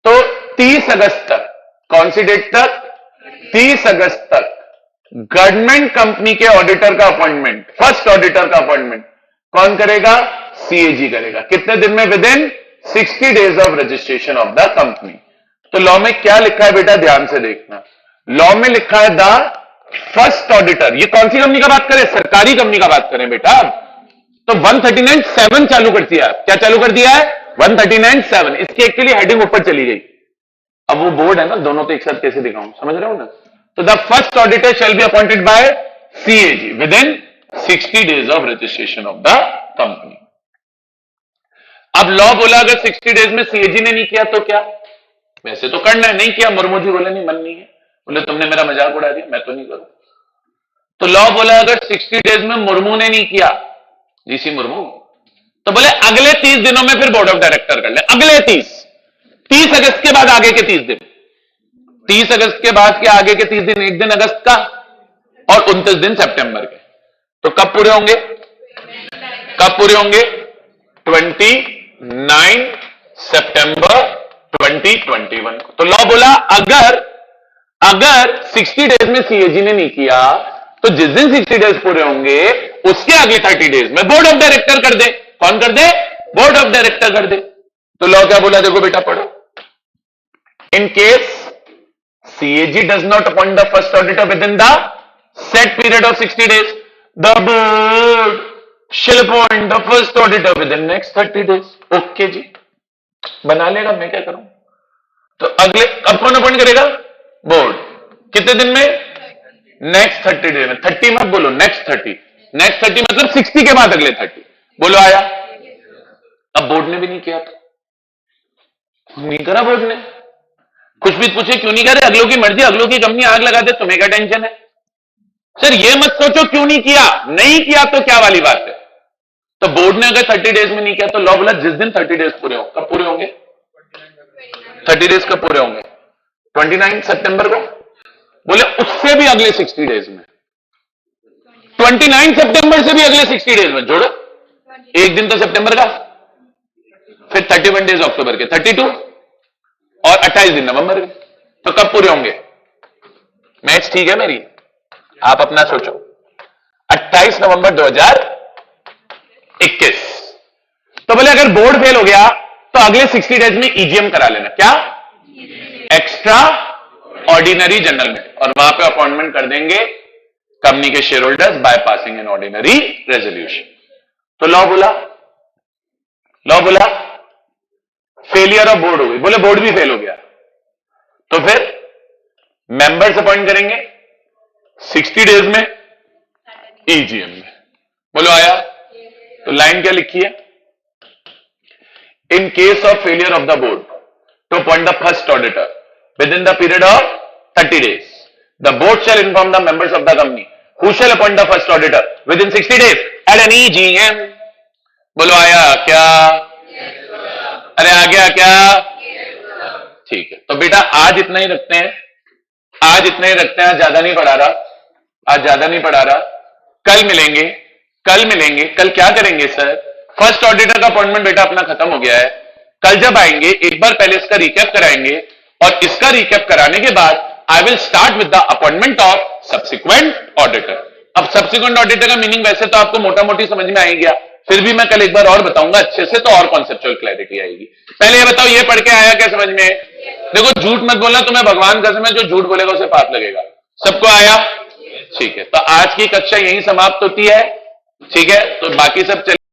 तो 30 अगस्त तक, कौन सी डेट तक? 30 अगस्त तक गवर्नमेंट कंपनी के ऑडिटर का अपॉइंटमेंट, फर्स्ट ऑडिटर का अपॉइंटमेंट कौन करेगा? सीएजी करेगा। कितने दिन में? With in 60 days of registration of the company. तो लॉ में क्या लिखा है बेटा, ध्यान से देखना। लॉ में लिखा है द फर्स्ट ऑडिटर। ये कौन सी कंपनी का बात करें? सरकारी कंपनी का बात करें बेटा। तो 139(7) चालू कर दिया। क्या चालू कर दिया है? 139(7). इसकी एक्चुअली हेडिंग ऊपर चली गई। अब वो बोर्ड है ना, दोनों तो एक साथ कैसे दिखाऊं, समझ रहे हो ना? तो the first auditor shall be appointed bye CAG with in 60 days of registration of the company. अब लॉ बोला अगर 60 डेज में सीएजी ने नहीं किया तो क्या? वैसे तो करना है, नहीं किया, मुर्मू जी बोले नहीं, मन नहीं है, बोले तुमने मेरा मजाक उड़ा दिया, मैं तो नहीं करूं। तो लॉ बोला अगर 60 डेज में मुर्मू ने नहीं किया, जीसी मुर्मू, तो बोले अगले 30 दिनों में फिर बोर्ड ऑफ डायरेक्टर कर ले। अगले 30 अगस्त के बाद आगे के 30 दिन, 30 अगस्त के बाद के आगे के 30 दिन, एक दिन अगस्त का और 29 दिन सितंबर के। तो कब पूरे होंगे? कब पूरे होंगे? 29 सितंबर 2021 को। तो लॉ बोला अगर 60 डेज में सीएजी ने नहीं किया तो जिस दिन 60 डेज पूरे होंगे उसके आगे 30 डेज में बोर्ड ऑफ डायरेक्टर कर दे। कौन कर दे? बोर्ड ऑफ डायरेक्टर कर दे। तो लॉ क्या बोला? देखो बेटा पढ़ो। In case CAG does not appoint the first auditor within the set period of 60 days, the board shall appoint the first auditor within next 30 days. Okay जी, बना लेगा, मैं क्या करूं? तो अगले अब कौन अपॉइंट करेगा? बोर्ड। कितने दिन में? नेक्स्ट 30 डेज में। 30 मत बोलो, नेक्स्ट 30। नेक्स्ट 30 मतलब 60 के बाद अगले 30। बोलो आया? अब बोर्ड ने भी नहीं किया तो नहीं करा बोर्ड ने। कुछ भी पूछे क्यों नहीं कर रहे? अगलों की मर्जी, अगलों की कंपनी आग लगा दे, तुम्हें क्या टेंशन है? सर ये मत सोचो क्यों नहीं किया, नहीं किया तो क्या वाली बात है। तो बोर्ड ने अगर 30 डेज में नहीं किया तो लॉ बोला जिस दिन 30 डेज पूरे हो, कब पूरे होंगे? 30 डेज कब पूरे होंगे? 29 सितंबर को। बोले उससे भी अगले 60 डेज में, 29 सितंबर से भी अगले 60 डेज में जोड़ो, एक दिन तो सितंबर का, फिर 31 डेज अक्टूबर के, 32 और 28 दिन नवंबर के। तो कब पूरे होंगे? मैच ठीक है मेरी, आप अपना सोचो। 28 नवंबर 2021। तो बोले अगर बोर्ड फेल हो गया तो अगले 60 डेज में ईजीएम करा लेना। क्या? एक्स्ट्रा ऑर्डिनरी जनरल में, और वहां पे अपॉइंटमेंट कर देंगे कंपनी के share holders by passing an ordinary resolution. तो लॉ बोला फेलियर ऑफ बोर्ड हो गई। बोले बोर्ड भी फेल हो गया तो फिर मेंबर्स अपॉइंट करेंगे 60 डेज में ईजीएम में। बोलो आया? तो लाइन क्या लिखी है? In case of failure of the board to appoint the first auditor within the period of 30 days, the board shall inform the members of the company who shall appoint the first auditor within 60 days at an EGM. बोलो आया क्या? अरे आ गया क्या? ठीक है। तो बेटा आज इतना ही रखते हैं, आज ज्यादा नहीं पढ़ा रहा, कल मिलेंगे। कल क्या करेंगे सर? फर्स्ट ऑडिटर का अपॉइंटमेंट बेटा अपना खत्म हो गया है। कल जब आएंगे एक बार पहले इसका रिकैप कराएंगे और इसका रिकैप कराने के बाद I will start with the appointment of subsequent auditor. अब सब्सिक्वेंट ऑडिटर का मीनिंग वैसे तो आपको मोटा मोटी समझ में आ ही गया, फिर भी मैं कल एक बार और बताऊंगा अच्छे से, तो और कॉन्सेप्चुअल क्लैरिटी आएगी। पहले ये बताओ, ये पढ़ के आया क्या समझ में? देखो झूठ मत बोलना, तुम्हें भगवान कसम है जो झूठ बोलेगा उसे पाप लगेगा। सबको आया? ठीक है। तो आज की कक्षा यहीं समाप्त होती है। ठीक है, तो बाकी सब चल